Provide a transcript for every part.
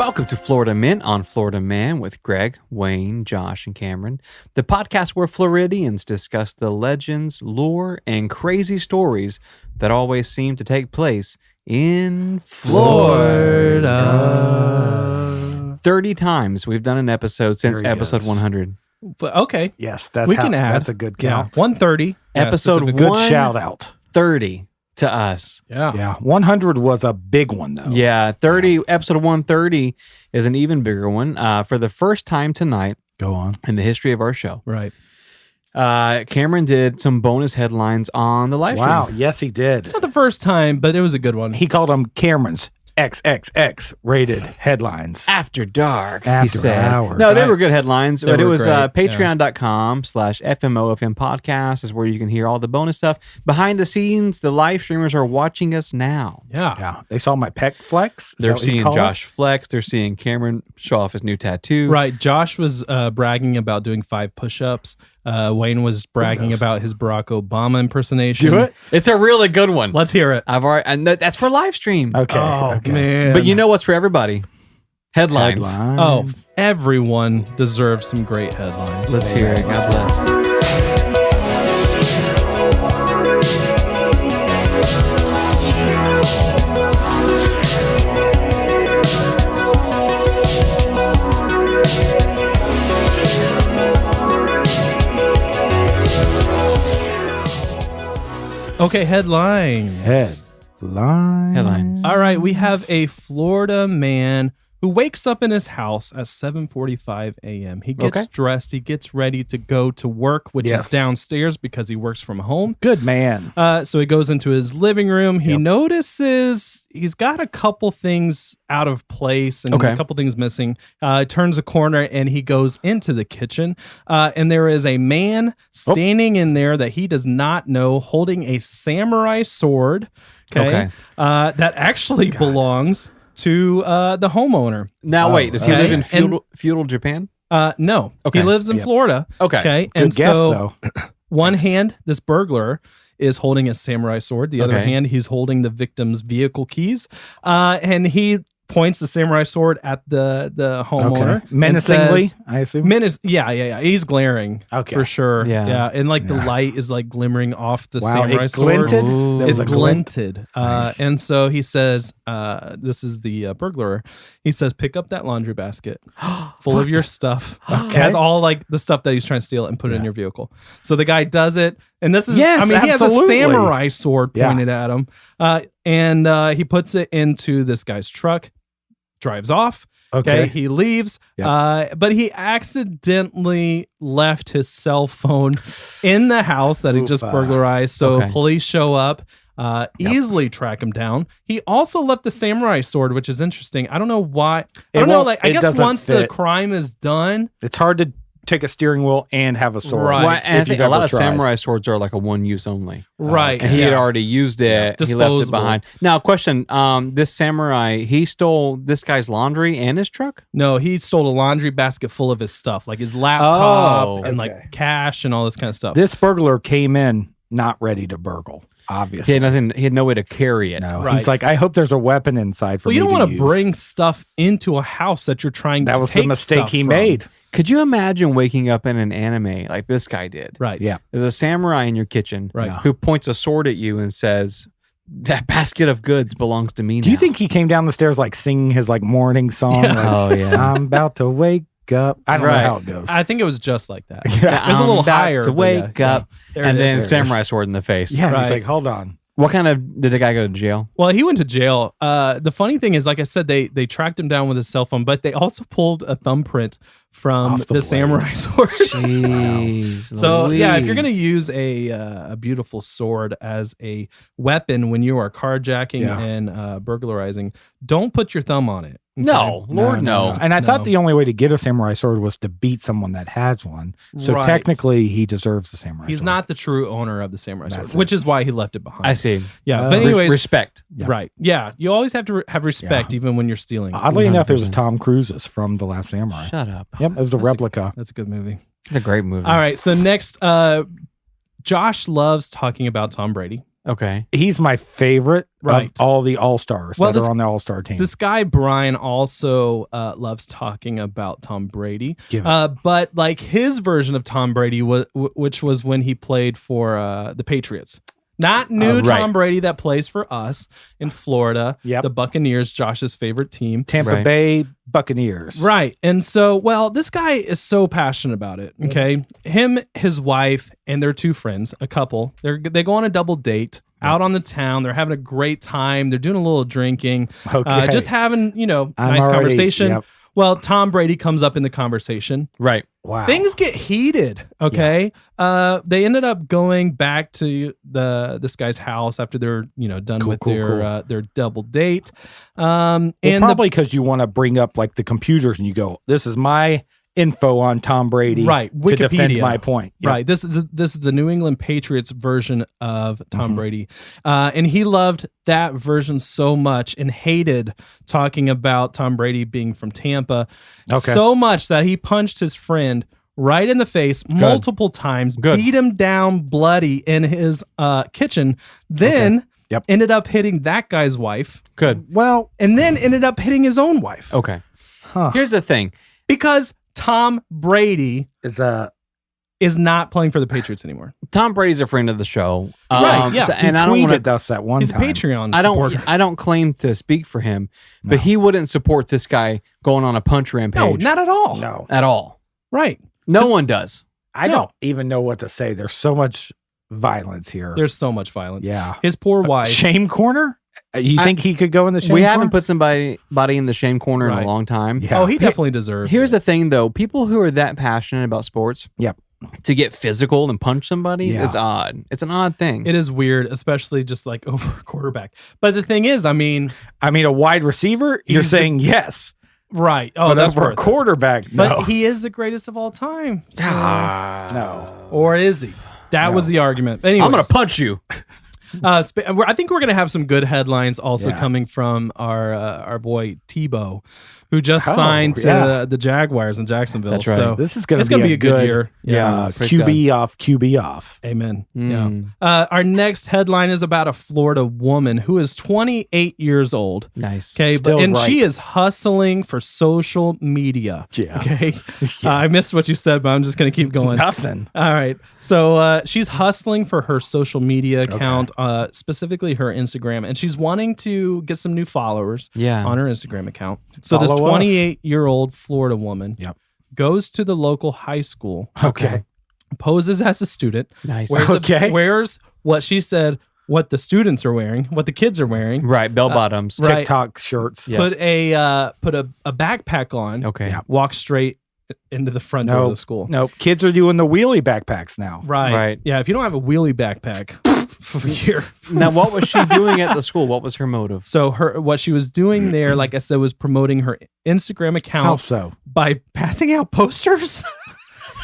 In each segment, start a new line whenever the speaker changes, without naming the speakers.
Welcome to Florida Mint on Florida Man with Greg, Wayne, Josh, and Cameron, the podcast where Floridians discuss the legends, lore, and crazy stories that always seem to take place in Florida. 30 times we've done an episode since episode 100.
But okay.
Yes, that's
we can add.
That's a good count.
130.
Episode
a good shout out.
30 to us.
Yeah. 100 was a big one though.
Yeah, 30. Episode 130 is an even bigger one. For the first time tonight,
go on,
in the history of our show,
right?
Cameron did some bonus headlines on the live stream.
Wow, yes, he did.
It's not the first time, but it was a good one.
He called them Cameron's XXX rated headlines.
After dark,
After
he said.
hours.
No, they were good headlines, but it was patreon.com/FMOFM podcast is where you can hear all the bonus stuff. Behind the scenes, the live streamers are watching us now.
Yeah.
They saw my pec flex.
They're seeing Josh flex. They're seeing Cameron show off his new tattoo.
Right. Josh was bragging about doing 5 push-ups. Wayne was bragging about his Barack Obama impersonation.
Do it.
It's a really good one.
Let's hear it.
And that's for live stream.
Okay.
Oh,
okay.
man.
But you know what's for everybody? Headlines.
Oh, everyone deserves some great headlines.
Let's hear it. God bless.
Okay, headlines.
Headlines.
All right, we have a Florida man who wakes up in his house at 7:45 a.m. He gets dressed, he gets ready to go to work, which is downstairs because he works from home.
Good man.
So he goes into his living room. He notices he's got a couple things out of place and a couple things missing. Turns a corner and he goes into the kitchen. And there is a man standing in there that he does not know, holding a samurai sword. That actually belongs to the homeowner.
Now, wait, does he live in feudal Japan?
No. He lives in Florida.
Okay.
Good
And
guess,
so
though.
one hand, this burglar is holding a samurai sword. The other hand, he's holding the victim's vehicle keys. And he points the samurai sword at the homeowner.
Menacingly,
says,
I assume.
Yeah. He's glaring. For sure. Yeah. And like the light is like glimmering off the samurai sword.
Glinted?
It's glinted. Nice. And so he says, this is the burglar. He says, pick up that laundry basket full of your stuff. It has all like the stuff that he's trying to steal and put it in your vehicle. So the guy does it. And this is, he has a samurai sword pointed at him. And he puts it into this guy's truck, drives off. He leaves. But he accidentally left his cell phone in the house that he just burglarized. So police show up. Easily track him down. He also left the samurai sword, which is interesting. I don't know why. I guess once the crime is done,
it's hard to take a steering wheel and have a sword.
Right. Well, and I think a lot of samurai swords are like a one use only.
Right.
And he had already used it.
Disposable.
He left it behind. Now, question, this samurai, he stole this guy's laundry and his truck?
No, he stole a laundry basket full of his stuff, like his laptop and like cash and all this kind of stuff.
This burglar came in not ready to burgle. Obviously,
he had no way to carry it.
No, he's like, I hope there's a weapon inside for me.
Well, you don't want to
use.
Bring stuff into a house that you're trying to take.
That was the mistake he made.
Could you imagine waking up in an anime like this guy did?
Right.
Yeah.
There's a samurai in your kitchen who points a sword at you and says, that basket of goods belongs to me now.
Do you think he came down the stairs like singing his like morning song?
Yeah.
Like, I'm about to wake up. I don't know how it goes.
I think it was just like that.
Yeah.
It was a little higher.
To wake up. And then
is.
samurai sword in the face.
Yeah. He's like, hold on.
What kind of, did the guy go to jail?
Well, he went to jail. The funny thing is, like I said, they tracked him down with his cell phone, but they also pulled a thumbprint from the samurai sword.
Jeez.
So yeah, if you're gonna use a beautiful sword as a weapon when you are carjacking and burglarizing, don't put your thumb on it. Okay?
No, Lord, no.
And I thought the only way to get a samurai sword was to beat someone that has one. So technically, he deserves the samurai sword.
He's not the true owner of the samurai sword, which is why he left it behind.
I see.
Yeah, but anyways,
respect.
Right. Yeah, you always have to have respect even when you're stealing.
Oddly enough, it was Tom Cruise's from The Last Samurai.
Shut up.
Yep, it was a replica.
That's a good movie.
It's a great movie.
All right, so next, Josh loves talking about Tom Brady.
Okay.
He's my favorite
Right.
of all the All-Stars
Well,
that are on the All-Star team.
This guy Brian also loves talking about Tom Brady,
Give it.
but like his version of Tom Brady was, which was when he played for the Patriots. Not new
right.
Tom Brady that plays for us in Florida,
Yep.
the Buccaneers, Josh's favorite team.
Tampa
Right.
Bay Buccaneers.
Right. And so, well, this guy is so passionate about it. Okay. Him, his wife, and their two friends, a couple, they go on a double date out on the town. They're having a great time. They're doing a little drinking,
Okay.
just having,
I'm
nice
already-
conversation.
yep.
Well, Tom Brady comes up in the conversation.
Right.
Wow.
Things get heated. Okay. They ended up going back to this guy's house after they're, done with their double date. And
Probably because you want to bring up like the computers and you go, this is my info on Tom Brady.
Right.
To defend
Wikipedia.
my point. Yep.
Right. This is the New England Patriots version of Tom Brady. And he loved that version so much and hated talking about Tom Brady being from Tampa so much that he punched his friend right in the face multiple times, beat him down bloody in his kitchen, then ended up hitting that guy's wife.
Good.
Well,
And then ended up hitting his own wife.
Okay. Here's the thing.
Because Tom Brady
is
not playing for the Patriots anymore.
Tom Brady's a friend of the show.
Right, yeah.
And
he
I don't want
tweeted
to.
us that one
He's a
time.
Patreon supporter.
I don't claim to speak for him, but he wouldn't support this guy going on a punch rampage.
No, not at all.
No.
at all.
Right.
No one does.
I don't even know what to say. There's so much violence here.
There's so much violence.
Yeah.
His poor wife.
Shame corner? You think he could go in the shame
We
corner?
haven't put somebody in the shame corner in
Right.
a long time.
Yeah.
Oh, he definitely deserves
Here's
it.
the thing, though. People who are that passionate about sports,
Yep.
to get physical and punch somebody,
Yeah.
it's odd. It's an odd thing.
It is weird, especially just like over a quarterback. But the thing is, I mean,
a wide receiver? You're
He's
saying yes.
right. Oh,
But
that's
over a
worth it.
quarterback,
But
no.
he is the greatest of all time. So-
No.
Or is he? That was the argument. Anyways,
I'm going to punch you.
I think we're going to have some good headlines also
Yeah.
coming from our boy Tebow, who just
Oh,
signed to
yeah.
the Jaguars in Jacksonville.
That's right.
So
This is going
it's
to
going to
be
be a good year.
Yeah. praise
QB off, QB off.
Amen.
Mm.
Yeah. Our next headline is about a Florida woman who is 28 years old.
Nice.
Okay,
Still
and
right.
she is hustling for social media.
Yeah.
Okay. I missed what you said, but I'm just going to keep going.
Nothing.
All right. So she's hustling for her social media account, specifically her Instagram, and she's wanting to get some new followers
Yeah.
on her Instagram account. So this
Follow us.
28-year-old Florida woman
Yep.
goes to the local high school,
Okay.
poses as a student,
Nice.
wears what she said, what the students are wearing, what the kids are wearing.
Right. Bell bottoms.
right.
TikTok shirts.
Yeah.
Put a backpack on.
Okay.
Yeah.
Walk straight into the front door of the school.
Nope. Kids are doing the wheelie backpacks now.
Right.
Right.
Yeah. If you don't have a wheelie backpack, you're
Now, what was she doing at the school? What was her motive?
so what she was doing there, like I said, was promoting her Instagram
How
account
so?
by passing out posters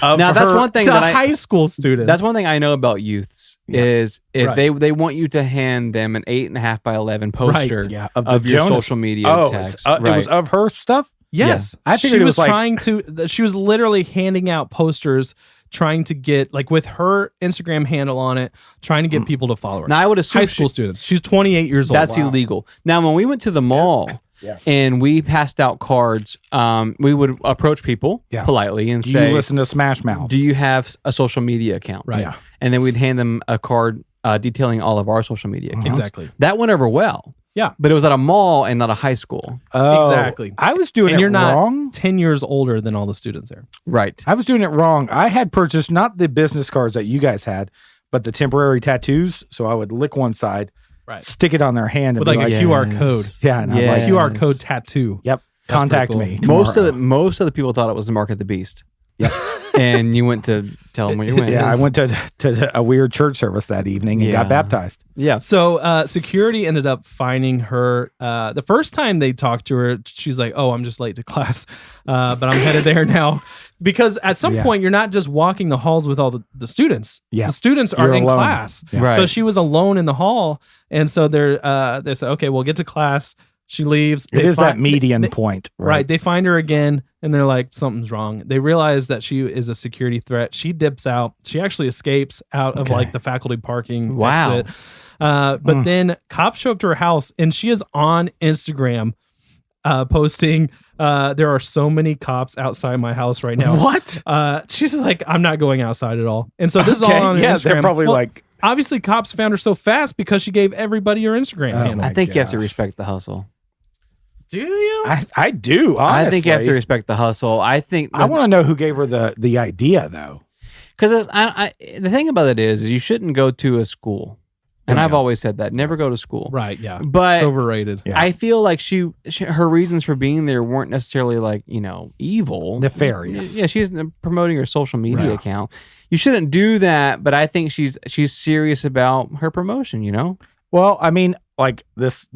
Now, that's one thing
to
that
high school students.
That's one thing I know about youths is if
Right.
they want you to hand them an 8.5 by 11 poster
Yeah.
of
the
your
Jonas-
social media
Oh,
tags.
it was of her stuff?
Yes.
I figured
she
it
was
was like-
trying to, she was literally handing out posters, trying to get, like with her Instagram handle on it, trying to get people to follow her.
Now, I would assume
high school students. She's 28 years old.
that's illegal. Now, when we went to the mall and we passed out cards, we would approach people
Yeah.
politely and
Do
say,
you listen to Smash Mouth?
do you have a social media account?
Right.
Yeah.
And then we'd hand them a card detailing all of our social media accounts.
Exactly.
That went over well.
Yeah.
But it was at a mall and not a high school.
Oh,
Exactly.
I was doing
And
it
you're not
wrong.
10 years older than all the students there.
Right.
I was doing it wrong. I had purchased not the business cards that you guys had, but the temporary tattoos. So I would lick one side,
Right.
stick it on their hand, and
With
be
like
like,
a QR code.
yeah, and I'm
Yeah.
like,
QR code tattoo.
yep,
That's
contact
pretty
me.
Most
tomorrow.
of the people thought it was the mark of the beast.
Yep.
And you went to tell them where you went.
Yeah, I went to a weird church service that evening and
Yeah.
got baptized.
Yeah.
So security ended up finding her. The first time they talked to her, she's like, "Oh, I'm just late to class, but I'm headed there now." Because at some
Yeah.
point, you're not just walking the halls with all the students.
Yeah.
The students are
You're
in
alone.
class.
Yeah.
Right.
So she was alone in the hall, and so they said, "Okay, we'll get to class." She leaves.
It is that
find-
median
they-
point,
Right. They find her again and they're like, something's wrong. They realize that she is a security threat. She dips out. She actually escapes out of
Okay.
like the faculty parking
Wow.
exit. But then cops show up to her house, and she is on Instagram posting, there are so many cops outside my house right now.
What?
She's like, I'm not going outside at all. And so this is all on her Instagram.
They're probably like,
obviously cops found her so fast because she gave everybody her Instagram handle.
I think you have to respect the hustle.
Do you?
I do, honestly.
I think you have to respect the hustle. I think
I want to know who gave her the idea, though.
Because the thing about it is you shouldn't go to a school. And I've always said that. Never go to school.
Right, yeah.
But
it's overrated.
Yeah. I feel like her reasons for being there weren't necessarily like, evil.
Nefarious.
Yeah, she's promoting her social media account. You shouldn't do that, but I think she's serious about her promotion,
Well, I mean, like this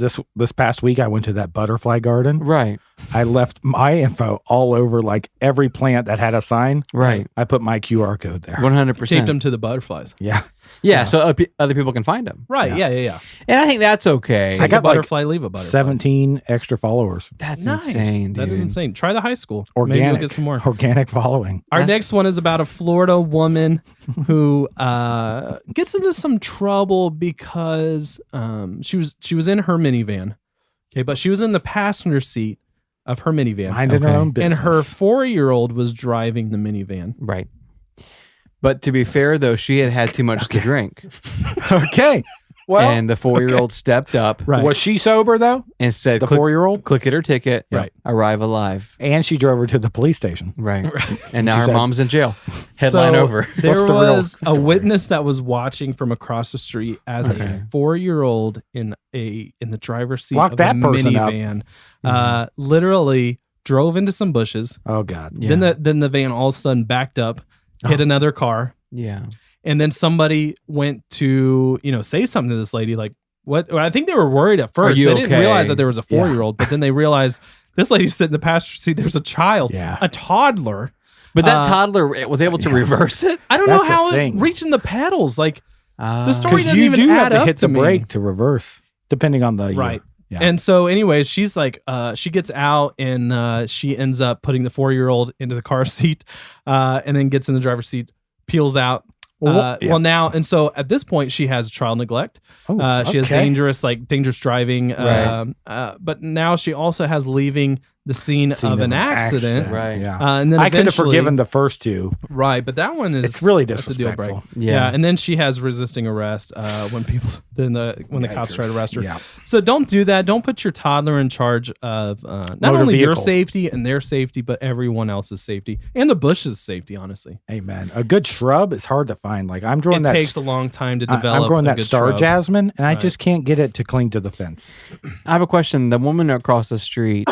past week, I went to that butterfly garden.
Right.
I left my info all over like every plant that had a sign.
Right.
I put my QR code there.
100%.
Taped them to the butterflies.
Yeah.
Yeah, so other people can find them.
Right, yeah.
And I think that's okay.
I got a butterfly, leave a butterfly.
17 extra followers.
That's
nice.
insane, dude.
That is insane. Try the high school.
Organic.
Maybe you'll get some more.
Organic following.
Our next one is about a Florida woman who gets into some trouble because she was in her minivan. Okay, but she was in the passenger seat of her minivan.
Minding her own business.
And her 4-year-old was driving the minivan.
Right. But to be fair, though, she had too much to drink.
Okay. Well,
and the 4-year-old stepped up.
Right. Was she sober, though?
And said,
the 4-year-old?
Click at her ticket.
Right.
Arrive alive.
And she drove her to the police station.
Right. And now her mom's in jail. Headline over.
There was a witness that was watching from across the street as a 4-year-old in the driver's seat of a minivan literally drove into some bushes.
Oh, God.
Yeah. Then the van all of a sudden backed up, hit another car.
Yeah.
And then somebody went to, say something to this lady, like, what? I think they were worried at first. They didn't realize that there was a 4-year-old, but then they realized this lady's sitting in the passenger seat. There's a child, a toddler.
But that toddler was able to reverse it?
I don't know how it reaching the pedals. Like, the story doesn't even
have
add
to
up
hit
to
the
me.
brake to reverse, depending on the
right.
Yeah.
And so, anyways, she's like, she gets out and she ends up putting the 4-year-old into the car seat, and then gets in the driver's seat, peels out. Well, now, and so at this point, she has child neglect. She has dangerous driving.
Right.
But now she also has leaving the scene of an accident.
Right.
Yeah.
And then
I could have forgiven the first two.
Right. But that one is
it's really
that's a deal breaker.
disrespectful.
Yeah. And then she has resisting arrest when the cops try to arrest her.
Yeah.
So don't do that. Don't put your toddler in charge of not
Motor
only your
vehicles.
safety and their safety, but everyone else's safety and the bush's safety, honestly.
Hey, man, a good shrub is hard to find. Like I'm growing
It takes a long time to develop.
I'm growing
a
that
good
star
shrub.
jasmine, and I just can't get it to cling to the fence.
I have a question. The woman across the street,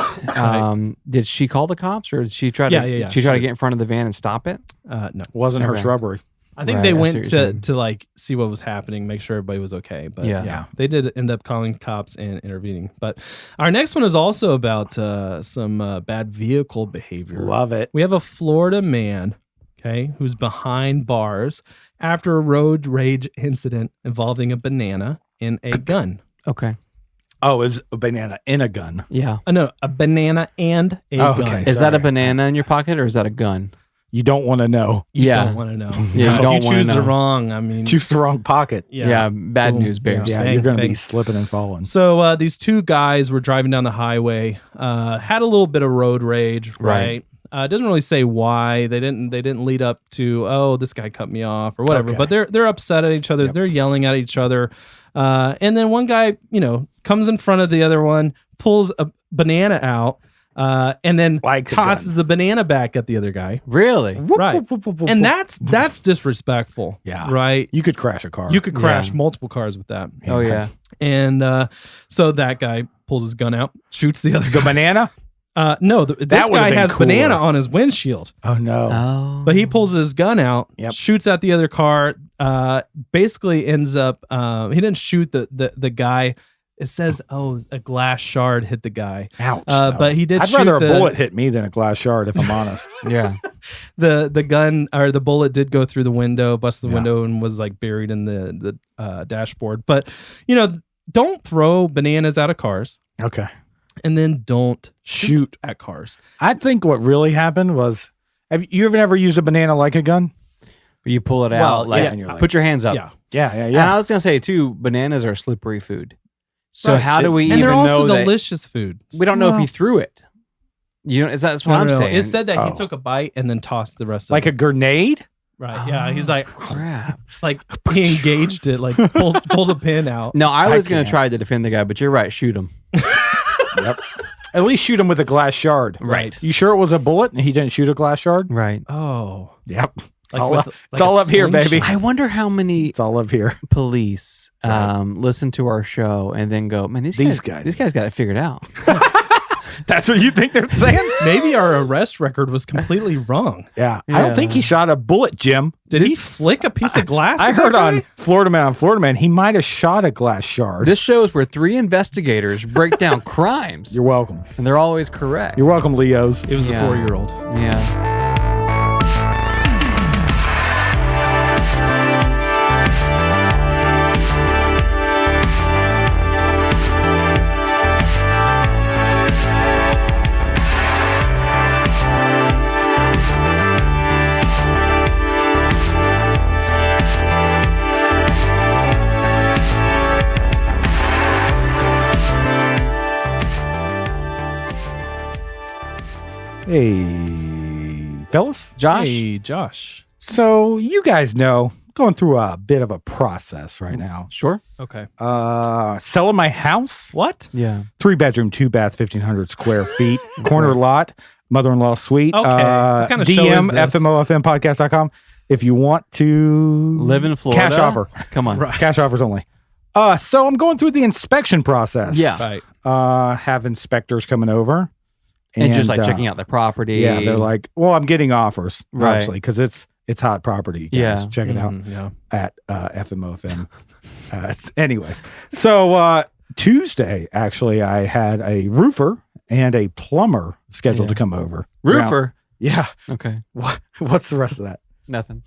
did she call the cops, or did she try to she try to get in front of the van and stop it?
No.
Wasn't her shrubbery.
I think they went to like see what was happening, make sure everybody was okay. But yeah, they did end up calling cops and intervening. But our next one is also about some bad vehicle behavior.
Love it.
We have a Florida man, okay, who's behind bars after a road rage incident involving a banana and a gun.
Okay.
Oh, is a banana in a gun?
Yeah.
No, a banana and a gun.
Okay.
Is that a banana in your pocket, or is that a gun?
You don't want to know.
You don't want to know.
Yeah, you don't want to know.
Choose the wrong. I mean,
Choose the wrong pocket.
Yeah, bad news bears.
Yeah,
Bang,
you're going to
bang.
be slipping and falling.
So these two guys were driving down the highway, had a little bit of road rage, right? It doesn't really say why. They didn't lead up to, oh, this guy cut me off or whatever.
Okay.
But they're upset at each other. They're yelling at each other. And then one guy, comes in front of the other one, pulls a banana out, and then tosses the banana back at the other guy.
Really?
Right. And that's disrespectful.
Yeah.
Right.
You could crash a car.
You could crash multiple cars with that.
Oh, yeah.
And so that guy pulls his gun out, shoots the other guy.
The banana?
No, this
would've
guy
been
has
cooler.
banana on his windshield.
Oh, no.
Oh.
But he pulls his gun out, shoots at the other car, basically ends up, he didn't shoot the guy. It says, a glass shard hit the guy.
Ouch.
But he did
I'd
shoot
rather a bullet hit me than a glass shard, if I'm honest.
Yeah.
The gun or the bullet did go through the window, busted the window, and was like buried in the dashboard. But, don't throw bananas out of cars.
Okay.
And then don't shoot at cars.
I think what really happened was, have you ever used a banana like a gun?
You pull it
Well,
out, like,
yeah,
and you're like-
put your hands up.
Yeah.
And I was gonna say too, bananas are slippery food. So
Right.
how do we
and
even
they're also
know that?
delicious foods.
We don't know if
Well-
he threw it. You know, that's what I'm saying.
It said that he
Oh.
took a bite and then tossed the rest of
Like
it.
a grenade?
Right. Yeah. He's like,
Crap.
like he engaged it, like pulled a pin out.
No, I was gonna
can't.
try to defend the guy, but you're right. Shoot him.
Yep. At least shoot him with a glass shard.
Right.
You sure it was a bullet and he didn't shoot a glass shard?
Right.
Oh.
Yep.
Like
All
with-
up-
like
it's
a
all up here,
slingshot.
baby.
I wonder how many
It's all up here.
police listen to our show and then go, man, these guys got it figured out.
That's what you think they're saying?
Maybe our arrest record was completely wrong.
Yeah. I don't think he shot a bullet, Jim.
Did he flick a piece of glass?
I
at
heard
that guy?
on Florida Man, he might have shot a glass shard.
This shows where 3 investigators break down crimes,
You're welcome.
and they're always correct.
You're welcome, Leos.
It was
Yeah.
a 4-year-old.
Yeah.
Hey, fellas.
Josh?
Hey, Josh.
So you guys know, going through a bit of a process right now.
Sure.
Okay.
Selling my house.
What?
Yeah.
3-bedroom, 2-bath, 1,500 square feet, corner lot, mother-in-law suite.
Okay. What kind of show
DM,
is this?
FMOFMpodcast.com. If you want to
Live in Florida.
cash offer.
Come on.
Right.
Cash offers only. So I'm going through the inspection process.
Yeah.
Right.
Have inspectors coming over.
And just like checking out the property.
Yeah, they're like, well, I'm getting offers,
Right.
obviously, because it's hot property. You guys
Yeah.
check it out
Mhm, yeah.
at FMOFM. Anyways, so Tuesday, actually, I had a roofer and a plumber scheduled to come over.
Roofer.
Yeah.
Okay.
What's the rest of that?
Nothing.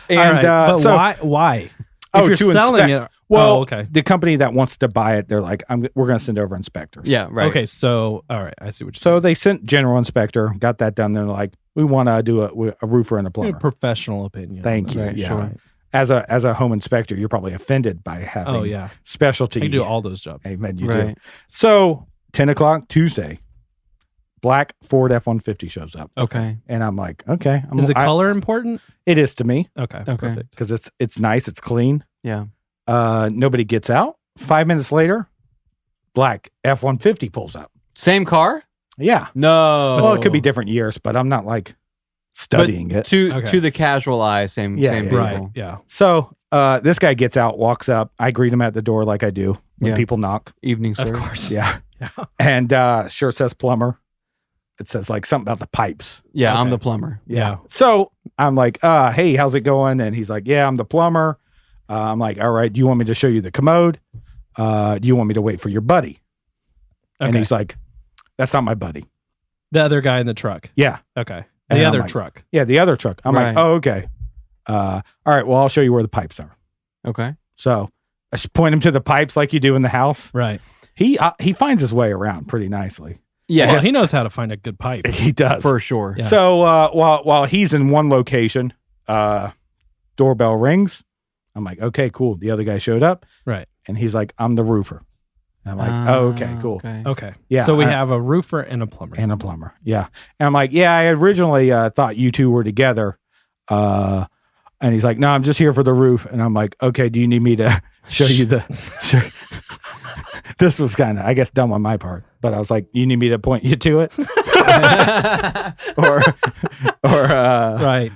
And
All right, but
so,
why?
Oh,
If you're
to
selling
inspect.
it.
Well,
oh, okay.
the company that wants to buy it, they're like, we're going to send over inspectors.
Yeah. Right.
Okay. So, all right. I see what you're
So they sent general inspector, got that done. They're like, we want to do a roofer and a
saying.
plumber.
Professional opinion.
Thank you.
Right,
Yeah.
sure.
As a home inspector, you're probably offended by having
Oh, yeah.
specialty.
I can do all those jobs.
Amen. You
Right.
do. So 10 o'clock Tuesday, black Ford F-150 shows up.
Okay.
And I'm like, okay.
Is the color important?
It is to me
Okay.
Okay.
Perfect.
because it's nice. It's clean.
Yeah.
Nobody gets out. 5 minutes later, black F-150 pulls up.
Same car?
Yeah.
No.
Well, it could be different years, but I'm not like studying it.
To
Okay.
the casual eye, same
Yeah,
people.
yeah,
Right. Yeah.
So this guy gets out, walks up. I greet him at the door like I do when
Yeah.
people knock.
Evening
Of
service.
course.
Yeah.
Yeah.
And sure says plumber. It says like something about the pipes.
Yeah, I'm
Okay.
the plumber.
Yeah.
So I'm like, hey, how's it going? And he's like, yeah, I'm the plumber. I'm like, all right, do you want me to show you the commode? Do you want me to wait for your buddy? And
Okay.
he's like, that's not my buddy.
The other guy in the truck.
Yeah.
Okay.
And
The
I'm
other
like-
truck.
Yeah, the other truck. I'm
Right.
like, oh, okay. All right, well, I'll show you where the pipes are.
Okay.
So I just point him to the pipes like you do in the house.
Right.
He finds his way around pretty nicely.
Yeah,
Well, he knows how to find a good pipe.
He does.
for sure.
Yeah.
So while he's in one location, doorbell rings. I'm like, okay, cool. The other guy showed up.
Right.
And he's like, I'm the roofer. And I'm like, oh, okay, cool.
Okay.
Okay.
Yeah,
So we
I-
have a roofer and a plumber.
And a plumber. Yeah. And I'm like, yeah, I originally thought you two were together. And he's like, no, I'm just here for the roof. And I'm like, okay, do you need me to show you the... This was kind of, I guess, dumb on my part. But I was like, you need me to point you to it? or
right.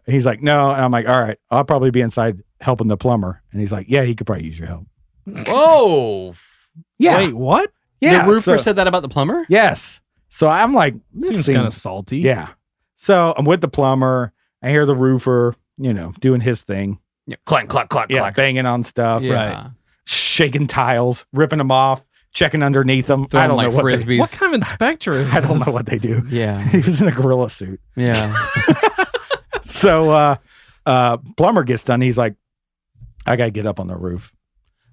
he's like, no. And I'm like, all right, I'll probably be inside helping the plumber. And he's like, yeah, he could probably use your help.
Whoa.
Yeah.
Wait, what?
Yeah.
the roofer
so-
said that about the plumber?
Yes. So I'm like, this
Seems
seems
kind of salty.
yeah. So I'm with the plumber. I hear the roofer, doing his thing.
Yeah. Clank, clack, clack,
Yeah,
clack.
banging on stuff,
Yeah.
shaking tiles, ripping them off, checking underneath them.
Throwing
I don't
like
know what
frisbees.
What kind of inspector is
I don't
this?
know what they do.
Yeah.
He was in a gorilla suit.
Yeah.
So plumber gets done. He's like, I gotta get up on the roof.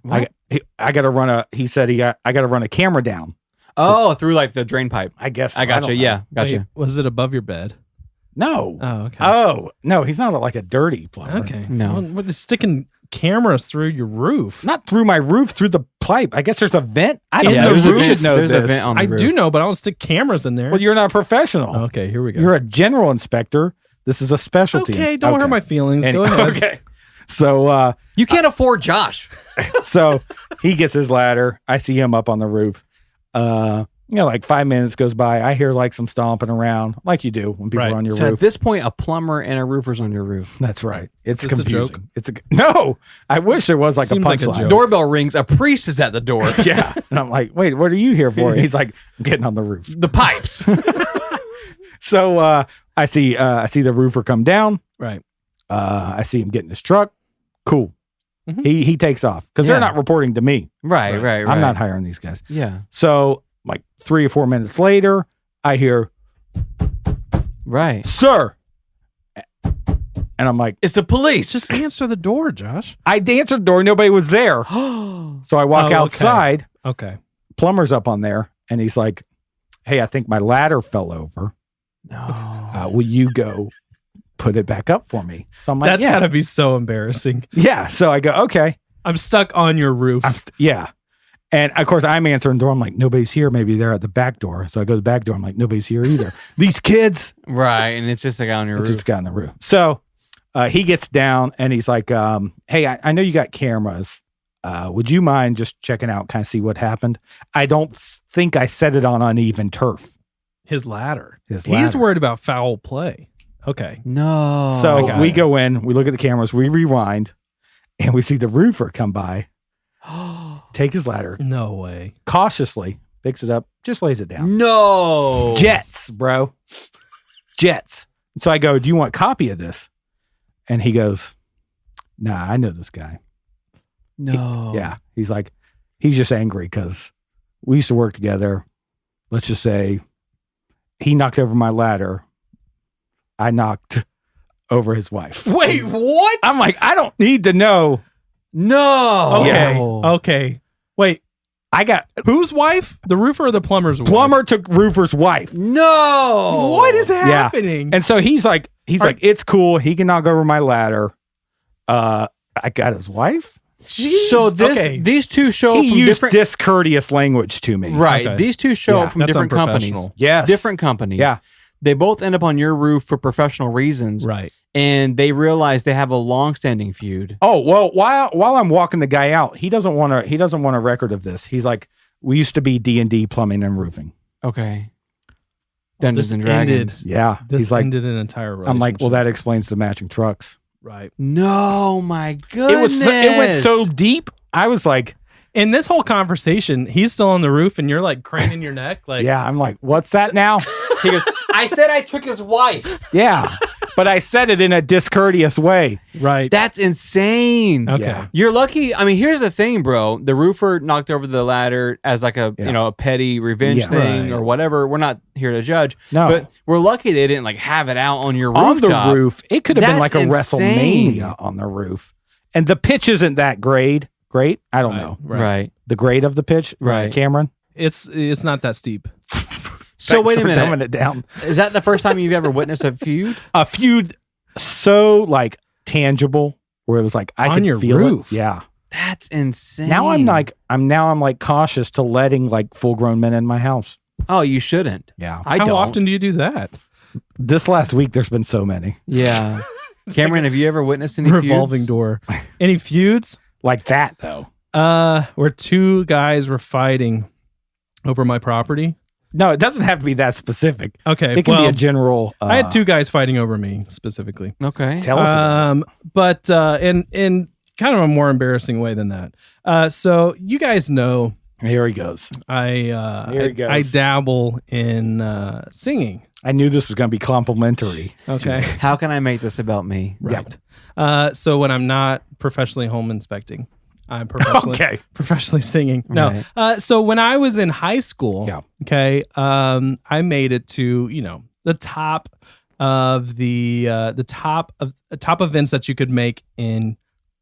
What?
I gotta run I gotta run a camera down.
Oh, through like the drain pipe.
I guess
I got
don't
you.
know.
Yeah. Got
Wait,
you.
Was it above your bed?
No.
Oh, okay.
Oh, no, he's not like a dirty plumber.
Okay.
No.
Well, what is sticking cameras through your roof?
Not through my roof, through the pipe. I guess there's a vent. I don't
Yeah,
know.
there's
You
a
should
vent,
know
there's
this.
a vent on the
I
roof.
do know, but I don't stick cameras in there.
Well, you're not a professional.
Okay, here we go.
You're a general inspector. This is a specialty.
Okay, don't hurt my feelings. Go ahead.
Okay. So,
You can't afford Josh.
so he gets his ladder. I see him up on the roof. Like 5 minutes goes by. I hear like some stomping around, like you do when people
Right.
are on your
So at
roof.
this point, a plumber and a roofer's on your roof.
That's right. It's
Is this a
confusing.
joke?
It's no. I wish there was like
Seems
a
like a
punchline.
joke.
Doorbell rings. A priest is at the door.
Yeah, and I'm like, wait, what are you here for? He's like, I'm getting on the roof.
The pipes.
So I see the roofer come down.
Right.
I see him get in his truck. Cool.
Mhm.
He takes off because
Yeah.
they're not reporting to me.
right.
I'm not hiring these guys.
Yeah.
So like 3 or 4 minutes later, I hear,
Right.
"Sir," and I'm like,
It's the police.
Just answer the door, Josh.
I answered the door. Nobody was there. So I walk
Oh, okay.
outside.
Okay.
Plumber's up on there, and he's like, "Hey, I think my ladder fell over.
no.
Will you go put it back up for me?" So I'm like,
That's
"Yeah,
gotta be so embarrassing.
yeah." So I go, "Okay."
I'm stuck on your roof.
Yeah. And of course, I'm answering the door. I'm like, nobody's here. Maybe they're at the back door. So I go to the back door. I'm like, nobody's here either. These kids.
Right. And it's just a guy on your
It's
roof.
just got on the roof. So he gets down and he's like, hey, I know you got cameras. Would you mind just checking out, kind of see what happened? I don't think I set it on uneven turf.
His ladder.
His
He's
ladder.
worried about foul play. Okay.
No.
I
So
got
we
it.
go in, we look at the cameras, we rewind, and we see the roofer come by, take his ladder,
No way.
cautiously picks it up, just lays it down.
no.
Jets, bro. Jets. So I go, do you want a copy of this? And he goes, nah, I know this guy.
No.
Yeah. He's like, he's just angry because we used to work together. Let's just say he knocked over my ladder. I knocked over his wife.
Wait, what?
I'm like, I don't need to know.
no.
Okay.
Yeah.
Okay. Wait.
I got
Whose wife? The roofer or the plumber's wife?
plumber took roofer's wife.
No.
What is happening?
And so he's like, it's cool. He can knock over my ladder. I got his wife.
So these two show up
He
from
used
different
discourteous language to me.
right.
Okay.
These two show
Yeah.
up from
That's
different companies.
unprofessional.
Yes.
Different companies.
Yeah.
They both end up on your roof for professional reasons.
Right.
And they realize they have a long-standing feud.
Oh, well, while I'm walking the guy out, he doesn't want a record of this. He's like, we used to be D&D plumbing and roofing.
Okay. Dungeons
This
and Dragons.
Yeah.
This
He's like,
ended an entire relationship.
I'm like, well, that explains the matching trucks.
Right.
No, my goodness.
It went so deep. I was like,
In this whole conversation, he's still on the roof and you're like craning your neck. Like,
yeah, I'm like, what's that now?
He goes, I said I took his wife.
Yeah. But I said it in a discourteous way.
right.
That's insane.
okay.
Yeah.
You're lucky. I mean, here's the thing, bro. The roofer knocked over the ladder as like a a petty revenge
Yeah.
thing
Right.
or whatever. We're not here to judge.
No.
But we're lucky they didn't like have it out on your
On the
rooftop.
roof, it could have been like
That's
a
insane.
WrestleMania on the roof. And the pitch isn't that great. I don't know.
Right.
The grade of the pitch,
Right.
Cameron?
It's not that steep.
So
Thanks
wait a
for dumbing
minute.
it down.
Is that the first time you've ever witnessed a feud?
A feud so like tangible where it was like I
On
could
your
feel
roof.
it. Yeah.
That's insane.
Now I'm like cautious to letting like full grown men in my house.
Oh, you shouldn't.
Yeah.
I
How
don't.
often do you do that?
This last week there's been so many.
Yeah. Cameron, have you ever witnessed any
Revolving
feuds?
door. Any feuds?
Like that though.
Where two guys were fighting over my property.
No, it doesn't have to be that specific.
Okay.
It can
well,
be a general
I had two guys fighting over me specifically.
Okay.
tell us about it.
But in kind of a more embarrassing way than that. So you guys know
Here he goes. Here he goes.
I dabble in singing.
I knew this was going to be complimentary.
Okay.
How can I make this about me?
Right. So when I'm not professionally home inspecting, I'm professionally singing. No. So when I was in high school,
Yeah.
okay, I made it to, the top of the top events that you could make in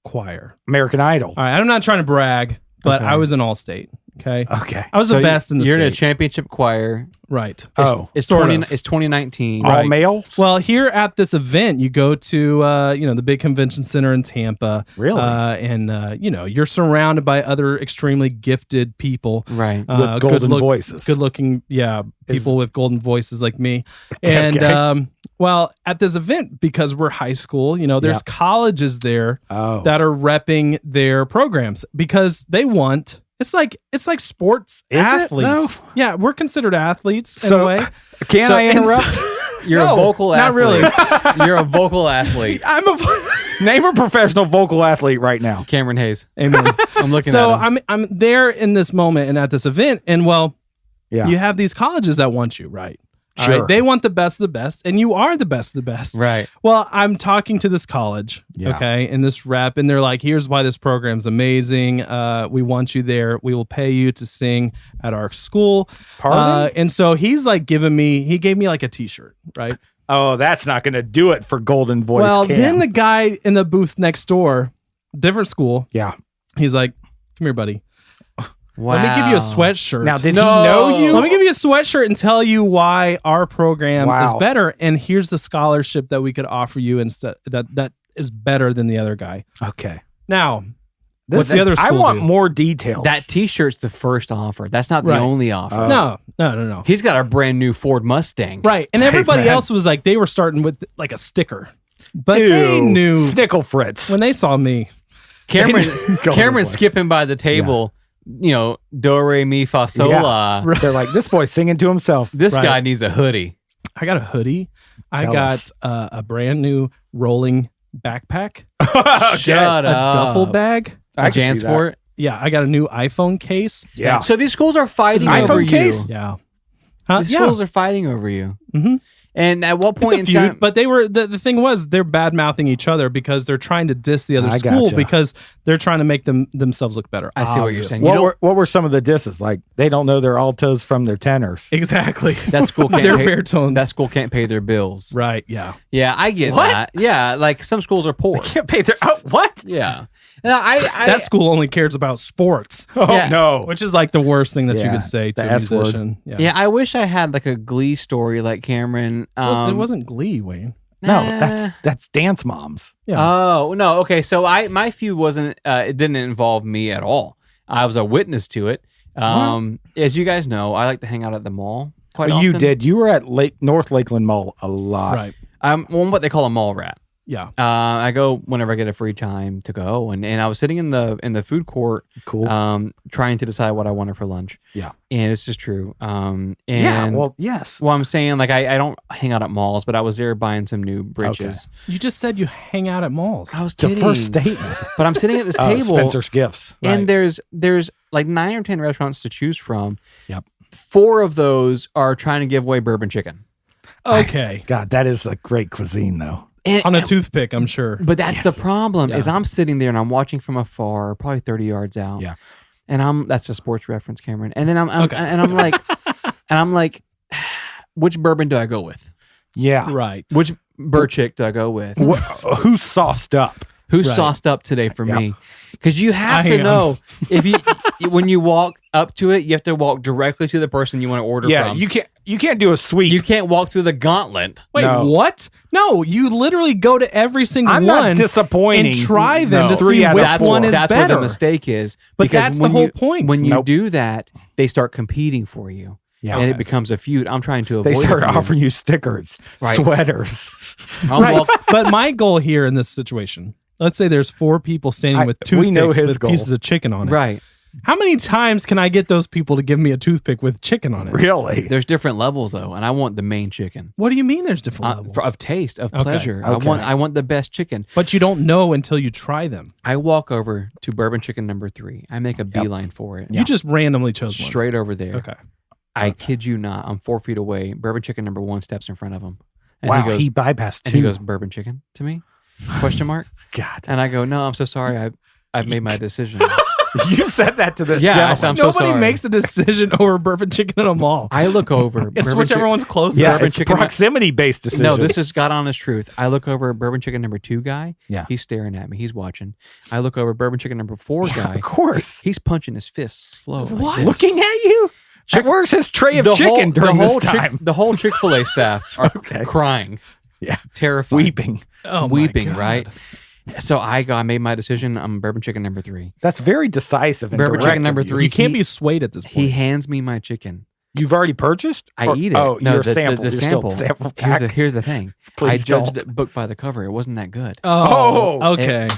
choir.
American Idol.
All right, I'm not trying to brag, but
Okay.
I was an all-state, okay?
Okay.
I was the best in the
You're
state.
in a championship choir
Right.
It's
Sort
20.
of.
It's 2019.
All
Right.
males?
Well, here at this event, you go to the big convention center in Tampa.
Really?
And you're surrounded by other extremely gifted people.
Right.
With golden voices.
Good looking, people with golden voices like me. And
Okay.
at this event, because we're high school, there's colleges there
Oh.
that are repping their programs because they want. It's like sports
Is it,
athletes.
though?
Yeah, we're considered athletes in
So,
a way.
Can I
and
interrupt?
You're
No,
a vocal
not
athlete.
really.
You're a vocal athlete.
I'm a
Name a professional vocal athlete right now.
Cameron Hayes.
Amen.
I'm looking
So
at him.
I'm there in this moment and at this event, and
Yeah.
you have these colleges that want you, right? All
Sure.
right. They want the best of the best, and you are the best of the best.
Right.
Well, I'm talking to this college,
Yeah.
okay, and this rep, and they're like, here's why this program's amazing. We want you there. We will pay you to sing at our school.
Pardon?
And so he gave me like a t-shirt, right?
Oh, that's not going to do it for Golden Voice.
Well,
Cam.
then the guy in the booth next door, different school,
Yeah.
he's like, come here, buddy.
Wow.
Let me give you a sweatshirt.
Now, did
No.
he know you?
Let me give you a sweatshirt and tell you why our program
Wow.
is better. And here's the scholarship that we could offer you instead that is better than the other guy.
Okay.
Now,
This
what's the
is-
other
I
school
want
do?
more details.
That T-shirt's the first offer. That's not the
Right.
only offer.
Oh.
No.
He's got a brand new Ford Mustang.
Right. And
Hey,
everybody
man.
else was like, they were starting with like a sticker. But they
Ew.
knew
Snickle Fritz.
when they saw me.
Cameron,
Golden
Cameron's
Voice.
skipping by the table. Do re mi fa sol la.
They're like, this boy's singing to himself.
This
Right.
guy needs a hoodie.
I got a hoodie. I
Tell
got
us.
a brand new rolling backpack,
Shut
a
up.
duffel bag.
I
A
can see that.
Jansport.
Yeah, I got a new iPhone case.
Yeah.
So these schools are fighting
An
over
iPhone
you.
case?
Yeah.
These schools are fighting over you.
Mhm.
And at what
It's
point
a
in
feud,
time?
but they were the thing was they're bad mouthing each other because they're trying to diss the other
I
school
gotcha.
because they're trying to make themselves look better.
I see what you're saying. You
What
don't-
were, some of the disses? Like, they don't know their altos from their tenors.
Exactly.
that school can't
They're
pay,
baritones.
that school can't pay their bills.
Right. Yeah.
Yeah, I get
What?
that. Yeah, like some schools are poor.
Can't pay their. Oh, what?
Yeah. And I
That school only cares about sports,
Oh,
Yeah.
no.
which is like the worst thing that you
Yeah,
could say to
the
a
S word.
musician.
yeah, I wish I had like a Glee story like Cameron.
Well, it wasn't Glee, Wayne.
No,
nah.
that's Dance Moms.
Yeah.
Oh no. Okay, so my feud wasn't. It didn't involve me at all. I was a witness to it. As you guys know, I like to hang out at the mall quite often.
You did. You were at North Lakeland Mall a lot.
Right.
I'm what they call a mall rat.
Yeah.
I go whenever I get a free time to go, and I was sitting in the food court,
Cool.
trying to decide what I wanted for lunch.
Yeah.
And it's just true. And
Yeah. Well, yes.
well, I'm saying like I don't hang out at malls, but I was there buying some new britches.
You just said you hang out at malls.
I was
The
kidding.
first statement.
But I'm sitting at this
Oh,
table,
Spencer's Gifts.
and
Right.
there's like 9 or 10 restaurants to choose from.
Yep.
4 of those are trying to give away bourbon chicken.
Okay.
God, that is a great cuisine, though.
And,
On a toothpick, I'm sure.
But that's the problem is
Yeah.
I'm sitting there and I'm watching from afar, probably 30 yards out.
Yeah.
And that's a sports reference, Cameron. And then I'm
Okay.
and I'm like, which bourbon do I go with?
Yeah.
Right.
Which Burchick do I go with?
Who's sauced up?
Who's
Right.
sauced up today for
Yep.
me? Because you have
I
to
am.
know if you when you walk up to it, you have to walk directly to the person you want to order
Yeah.
from.
You can't do a sweep.
You can't walk through the gauntlet.
Wait,
No.
what? No, you literally go to every single
I'm
one
not disappointing.
and try them
No.
to
3
see
out of
which
That's
4.
one is
that's
better.
where the mistake is.
But
Because
that's the
when
whole
you-
point.
When you
Nope.
do that, they start competing for you.
Yeah.
And it becomes a feud. I'm trying to avoid
They start
a feud.
offering you stickers,
Right.
sweaters.
I'm
Right.
walk-
But my goal here in this situation, let's say there's 4 people standing with
we know
toothpicks
his
with
goal.
pieces of chicken on it.
right.
How many times can I get those people to give me a toothpick with chicken on it?
Really?
There's different levels though, and I want the main chicken.
What do you mean there's different levels?
Of taste, of
Okay.
pleasure.
Okay.
I want the best chicken.
But you don't know until you try them.
I walk over to bourbon chicken number 3. I make a beeline for it.
You just randomly chose one.
Straight over there.
Okay.
I kid you not. I'm 4 feet away. Bourbon chicken number 1 steps in front of him. And
Wow.
he goes,
bypassed
and
2.
he goes, bourbon chicken to me? Question mark.
God.
And I go, no, I'm so sorry. I've made my decision.
You said that to this
Yeah, I
gentleman.
said, I'm so
Nobody
sorry.
makes a decision over bourbon chicken at a mall.
I look over.
It's
bourbon
whichever one's closest.
Yeah,
Bourbon
it's
chicken-
proximity-based decision.
No, this is God honest truth. I look over bourbon chicken number 2 guy.
Yeah.
He's staring at me. He's watching. I look over bourbon chicken number 4 guy.
Of course.
He's punching his fists slow. like
What?
this.
Looking at you? Where's his tray of chicken during this time?
The whole Chick-fil-A staff are crying.
Yeah.
Terrified.
Weeping.
Weeping, right? So I made my decision. I'm bourbon chicken number 3.
That's very decisive. And
Bourbon chicken number 3.
You can't be swayed at this point.
He hands me my chicken.
You've already purchased?
I eat it.
Oh,
no,
your
the
sample.
The
You're
sample.
Still sample pack.
Here's the thing.
Please
I judged
don't.
it book by the cover. It wasn't that good.
Oh, okay.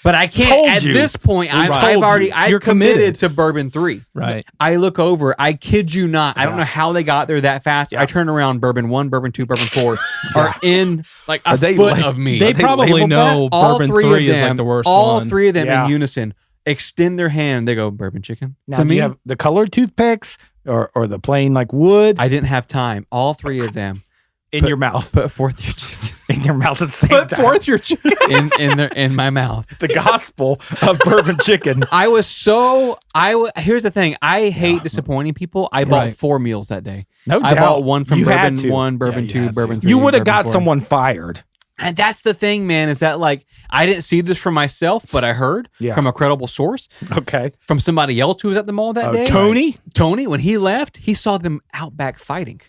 But I can't.
Told
At
you.
this point, I've
You're
committed
committed
to bourbon 3.
Right.
I look over. I kid you not. I don't know how they got there that fast. I turn around. Bourbon 1, bourbon 2, bourbon 4 are in like a foot of me.
They probably
labeled
know
all
bourbon
3
3
of
is
them,
like the worst
all
one.
3 of them
Yeah.
in unison extend their hand. They go bourbon chicken
Now,
to
do
me.
you have the colored toothpicks or the plain like wood
I didn't have time. All 3 of them
in your mouth?
put forth your chicken
In your mouth at the same
Put
time.
forth your chicken.
in my mouth.
The gospel of bourbon chicken.
I was here's the thing. I hate disappointing people. I bought 4 meals that day.
No
I
doubt.
bought one from
You had
bourbon
to.
1, bourbon
Yeah,
2,
had
bourbon
to.
3.
You would have
bourbon
got
4.
someone fired.
And that's the thing, man, is that like I didn't see this from myself, but I heard from a credible source,
Okay.
from somebody else who was at the mall that day.
Tony?
Tony, when he left, he saw them out back fighting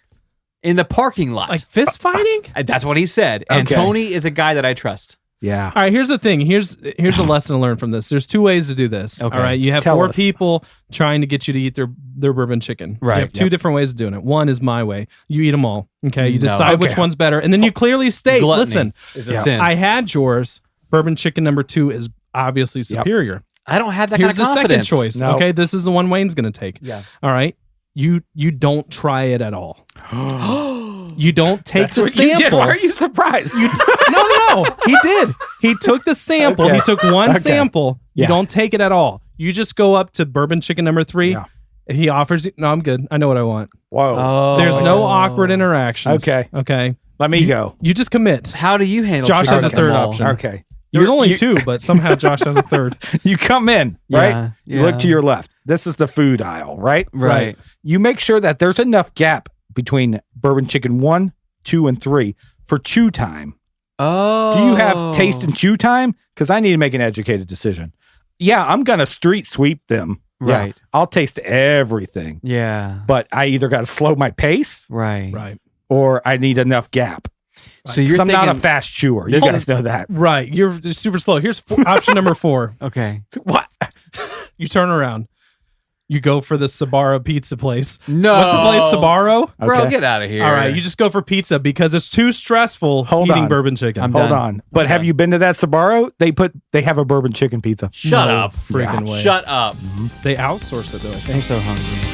in the parking lot.
Like fist fighting?
That's what he said. And
Okay.
Tony is a guy that I trust.
Yeah.
All right, here's the thing. Here's a lesson to learn from this. There's 2 ways to do this.
Okay.
All right, you have
Tell
4
us.
people trying to get you to eat their bourbon chicken.
Right.
You have 2 different ways of doing it. One is my way. You eat them all. Okay. You decide which
Okay.
one's better, and then you clearly state,
Gluttony
listen,
is a sin.
I had yours. Bourbon chicken number 2 is obviously superior.
I don't have that
Here's
kind
the
of
second
confidence.
choice.
No.
Okay, this is the one Wayne's going to take.
Yeah.
All right. You don't try it at all. You don't take
That's
the
what
sample.
you did. Why are you surprised?
No. He did. He took the sample.
Okay.
He took one
Okay.
sample. You
Yeah.
don't take it at all. You just go up to bourbon chicken number 3.
Yeah.
And he offers you. No, I'm good. I know what I want.
Whoa.
Oh.
There's no awkward interactions.
Okay.
Okay.
Let me go.
You just commit.
How do you handle
Josh
chicken
has a
at the
third
mall?
option.
Okay.
There's only
you-
2, but somehow Josh has a third.
You come in, right?
Yeah,
You look
yeah.
to your left. This is the food aisle, right?
Right.
You make sure that there's enough gap between bourbon chicken 1, 2, and 3 for chew time.
Oh.
Do you have taste and chew time? Because I need to make an educated decision. Yeah, I'm going to street sweep them. Yeah,
Right.
I'll taste everything.
Yeah.
But I either got to slow my pace
Right.
Right.
or I need enough gap.
So you're
'Cause I'm
thinking,
not a fast chewer. You
this
guys
is-
know that.
Right. You're super slow. Here's option number 4.
okay.
What?
You turn around. You go for the Sbarro pizza place.
No.
What's the place? Sbarro?
Bro,
Okay.
get out of here.
All right. You just go for pizza because it's too stressful
Hold
eating
on.
bourbon chicken.
I'm
Hold
done.
on. But have you been to that Sbarro? They have a bourbon chicken pizza.
Shut
No
up.
freaking way.
Shut up.
They outsource it though, I
I'm
think.
so hungry.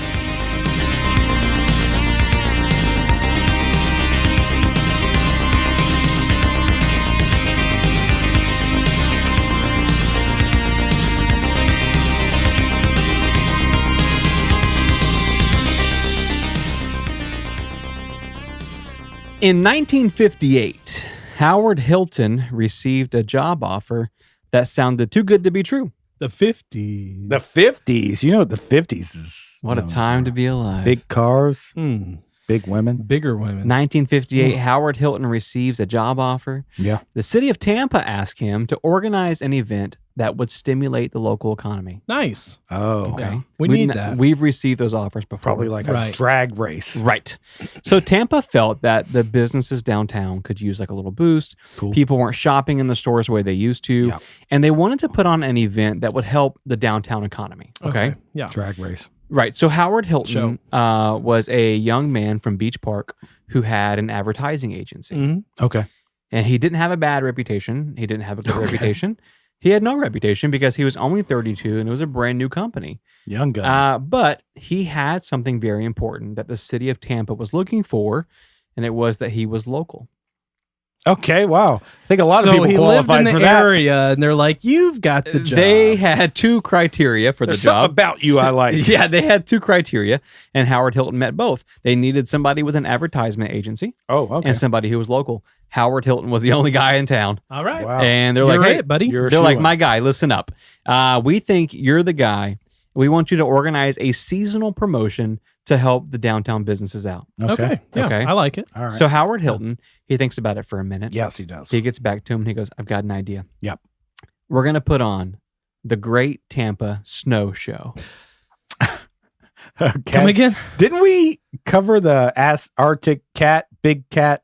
In 1958, Howard Hilton received a job offer that sounded too good to be true.
The 50s.
The 50s. You know what the 50s is.
What a
known
time
for.
to be alive.
Big cars,
Hmm.
big women.
Bigger women.
1958, Howard Hilton receives a job offer.
Yeah.
The city of Tampa asked him to organize an event that would stimulate the local economy.
Nice.
Oh,
Okay.
Yeah. We need that.
We've received those offers before.
probably like a
Right.
drag race.
Right. So Tampa felt that the businesses downtown could use like a little boost.
Cool.
People weren't shopping in the stores the way they used to.
Yeah.
And they wanted to put on an event that would help the downtown economy. Okay.
Yeah.
Drag race.
Right. So Howard Hilton was a young man from Beach Park who had an advertising agency.
Mhm.
Okay.
And he didn't have a bad reputation. He didn't have a good reputation. He had no reputation because he was only 32 and it was a brand new company.
Young guy.
But he had something very important that the city of Tampa was looking for, and it was that he was local.
Okay. Wow. I think a lot
So
of people
he lived
qualified
in the
for that.
area, and they're like, "You've got the job."
They had 2 criteria for
There's
the job.
something about you I like.
Yeah, they had 2 criteria, and Howard Hilton met both. They needed somebody with an advertisement agency
Oh, okay.
and somebody who was local. Howard Hilton was the only guy in town.
All right.
Wow.
And they're
You're
like, hey,
it, buddy.
You're a
they're like,
shoo-in.
my guy, listen up. We think you're the guy. We want you to organize a seasonal promotion to help the downtown businesses out.
Okay. Yeah,
Okay.
I like it.
All right.
So Howard Hilton, he thinks about it for a minute.
yes, he does.
He gets back to him and he goes, I've got an idea.
Yep.
We're going to put on the Great Tampa Snow Show.
Okay.
Come again?
Didn't we cover the Arctic cat, big cat?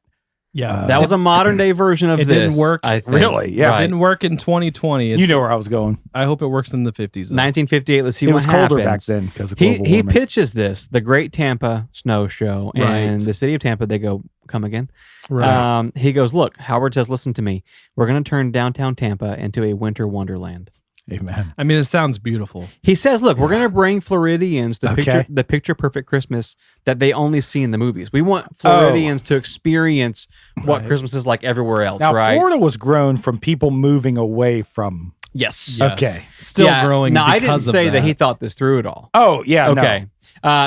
Yeah.
That was a modern day version of
It
this.
didn't work.
I think.
Really? Yeah.
It
Right.
didn't work in 2020.
You know where I was going.
I hope it works in the 50s. though.
1958. Let's see
It
what
was
happens.
colder back then because of
He
global
he
warming.
pitches this, the Great Tampa Snow Show, and
Right.
the city of Tampa. They go, come again.
Right.
He goes, look, Howard says, listen to me. We're going to turn downtown Tampa into a winter wonderland.
Amen.
I mean, it sounds beautiful.
He says, look, we're going to bring Floridians
Okay.
the picture perfect Christmas that they only see in the movies. We want Floridians to experience what
Right.
Christmas is like everywhere else,
Now,
right?
Florida was grown from people moving away from.
Yes.
Yes.
Okay.
Still
Yeah.
growing.
Now, I didn't
because of
say that he thought this through at all.
Oh, yeah.
Okay.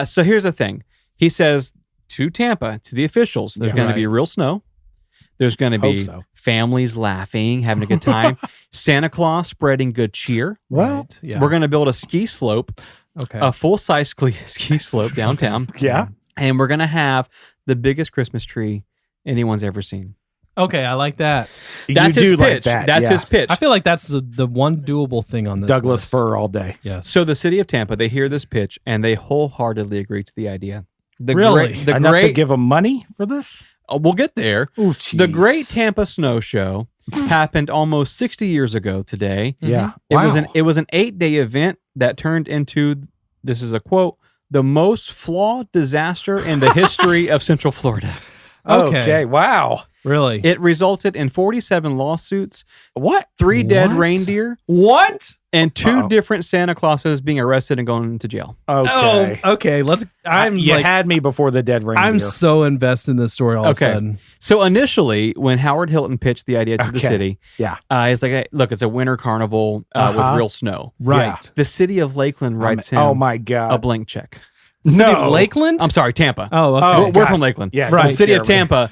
So here's the thing. He says to Tampa, to the officials, there's
Yeah.
going to be real snow. There's going to
Hope
be
so.
families laughing, having a good time. Santa Claus spreading good cheer.
Well,
Right. Yeah.
We're going to build a ski slope,
okay.
a full-size ski slope downtown.
yeah.
And we're going to have the biggest Christmas tree anyone's ever seen.
Okay, I like that.
That's
you
his
do
pitch.
like that.
That's
yeah.
his pitch.
I feel like that's the one doable thing on this.
Douglas
list.
fir all day.
Yes.
So the city of Tampa, they hear this pitch and they wholeheartedly agree to the idea. The
Really?
Great, the
Enough to
great,
give them money for this?
we'll get there.
Oh,
The Great Tampa Snow Show happened almost 60 years ago today.
Yeah.
It was
Wow.
an 8-day event that turned into, this is a quote, the most flawed disaster in the history of Central Florida.
Okay. Wow.
Really?
It resulted in 47 lawsuits,
What?
3 dead
What?
reindeer,
What?
and 2
Uh-oh.
different Santa Clauses being arrested and going to jail.
Okay.
Oh, okay. Let's.
You had me before the dead reindeer.
I'm so invested in this story all of a
Okay.
sudden.
So initially, when Howard Hilton pitched the idea to the
Okay.
city,
Yeah.
he's like, hey, look, it's a winter carnival
Uh-huh.
with real snow.
Right.
The city of Lakeland writes him
Oh my
a
God.
blank check.
The city
No.
of Lakeland?
I'm sorry, Tampa.
Oh, okay.
Oh,
We're
God.
from Lakeland.
Yeah.
Right.
The
don't
city of
scare me.
Tampa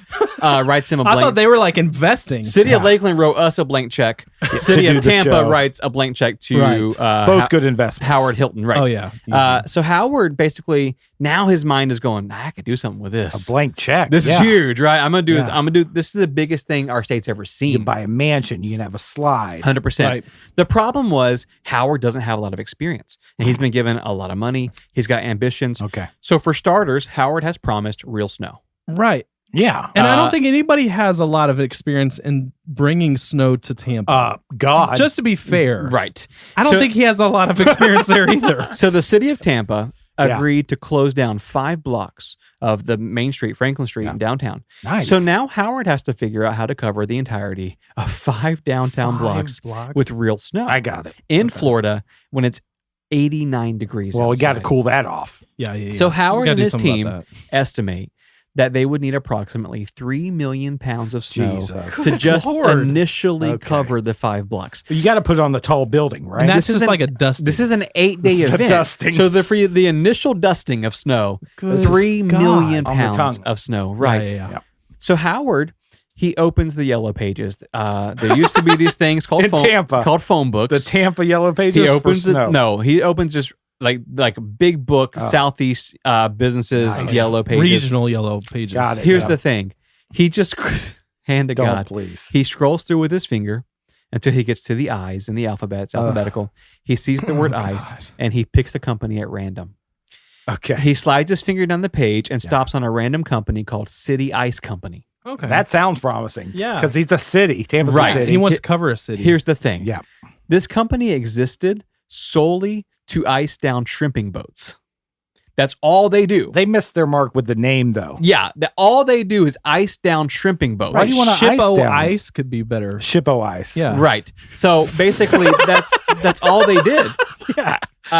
writes him a
I
blank.
thought they were like investing.
City of
Yeah.
Lakeland wrote us a blank check. City
to do
of
the
Tampa
show.
writes a blank check to
Right.
Both good investments.
Howard Hilton. Right.
Oh, yeah.
So Howard basically now his mind is going, I could do something with this.
A blank check.
This
yeah.
is huge, right? I'm gonna do.
Yeah.
I'm gonna do. This is the biggest thing our state's ever
You
seen.
can buy a mansion. You can have a slide.
100%.
Right.
The problem was Howard doesn't have a lot of experience, and he's been given a lot of money. He's got ambitions.
Okay.
So for starters, Howard has promised real snow.
Right.
Yeah.
And I
Uh,
don't think anybody has a lot of experience in bringing snow to Tampa.
God.
Just to be fair.
Right.
I don't
So-
think he has a lot of experience there either.
So the city of Tampa
Yeah.
agreed to close down 5 blocks of the main street, Franklin Street,
Yeah.
in downtown.
nice.
So now Howard has to figure out how to cover the entirety of 5 downtown
5
blocks
blocks?
with real snow
I got it.
in
Okay.
Florida when it's 89 degrees.
Well, we got to
outside.
cool that off.
Yeah.
So
We
Howard
gotta
and
do
his
something
team
about that.
estimate that they would need approximately 3 million pounds of snow
Jesus.
to just
Lord.
initially
Okay.
cover the 5 blocks.
But you got to put it on the tall building, right?
And that's
This
just
isn't-
like a dusting.
This is an 8-day
This is a
event.
dusting.
So for the initial dusting of snow,
Good
3
God.
million
On the
pounds
tongue.
of snow. Right.
Yeah.
Yeah.
So Howard, he opens the yellow pages. There used to be these things called
In
phone,
Tampa.
called phone books.
the Tampa Yellow Pages
he
for
opens
snow.
no, he opens just like a big book,
Oh.
Southeast businesses
Nice.
yellow pages.
Regional yellow pages.
Got it.
Here's
Yeah.
the thing. He just hand to
Don't,
God.
please.
He scrolls through with his finger until he gets to the I's in the alphabet. It's alphabetical. He sees the word
Oh,
ice
God.
and he picks a company at random.
Okay.
He slides his finger down the page and stops on a random company called City Ice Company.
Okay.
That sounds promising.
Yeah.
Because he's a city. Tampa's
Right.
a
And
city.
he wants to cover a city.
Here's the thing.
Yeah.
This company existed solely to ice down shrimping boats. That's all they do.
They missed their mark with the name, though.
Yeah, all they do is ice down shrimping boats.
Why do you want to ice
Shippo
down?
ice could be better.
Shippo ice.
Yeah.
Right. So basically, that's all they did.
Yeah.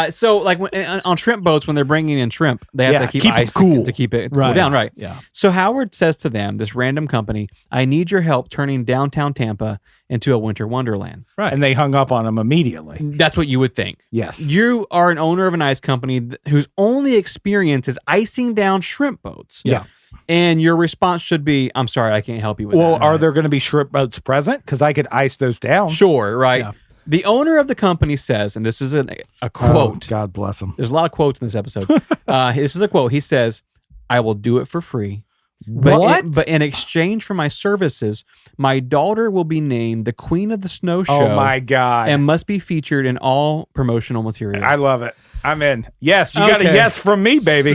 So like on shrimp boats, when they're bringing in shrimp, they have
Yeah,
to keep
keep it
ice
cool.
to keep it cool down. Right.
Yeah.
So Howard says to them, this random company, I need your help turning downtown Tampa into a winter wonderland.
Right.
And they hung up on him immediately.
That's what you would think.
Yes.
You are an owner of an ice company whose only experience is icing down shrimp boats.
Yeah.
And your response should be, I'm sorry, I can't help you with
Well,
that.
are there going to be shrimp boats present? Because I could ice those down.
Sure, right.
Yeah.
The owner of the company says, and this is a quote.
Oh, God bless him.
There's a lot of quotes in this episode. This is a quote. He says, I will do it for free. But in exchange for my services, my daughter will be named the Queen of the Snow Show
Oh, my God.
and must be featured in all promotional material.
I love it. I'm in. Yes, you got a yes from me, baby.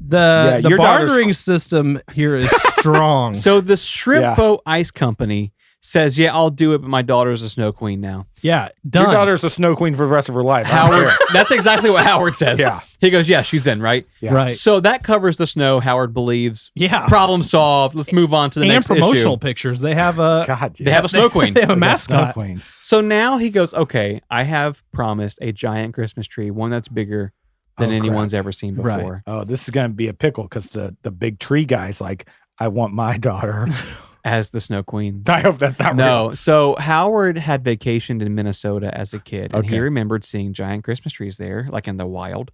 The
your daughter's
bartering system here is strong.
So the Shrimp Boat Ice Company says, yeah, I'll do it, but my daughter's a snow queen now.
Yeah, done.
Your daughter's a snow queen for the rest of her life.
Howard, that's exactly what Howard says.
Yeah.
He goes, yeah, she's in, right?
Yeah.
Right.
So that covers the snow, Howard believes.
Yeah.
Problem solved. Let's move on to the next
promotional
issue.
pictures. They have a
They have a snow queen.
They have a
Snow
mascot.
queen.
So now he goes, okay, I have promised a giant Christmas tree, one that's bigger than anyone's ever seen before.
Oh, this is going to be a pickle because the big tree guy's like, I want my daughter
as the snow queen.
I hope that's not real.
So Howard had vacationed in Minnesota as a kid, and he
Okay.
remembered seeing giant Christmas trees there, like in the wild.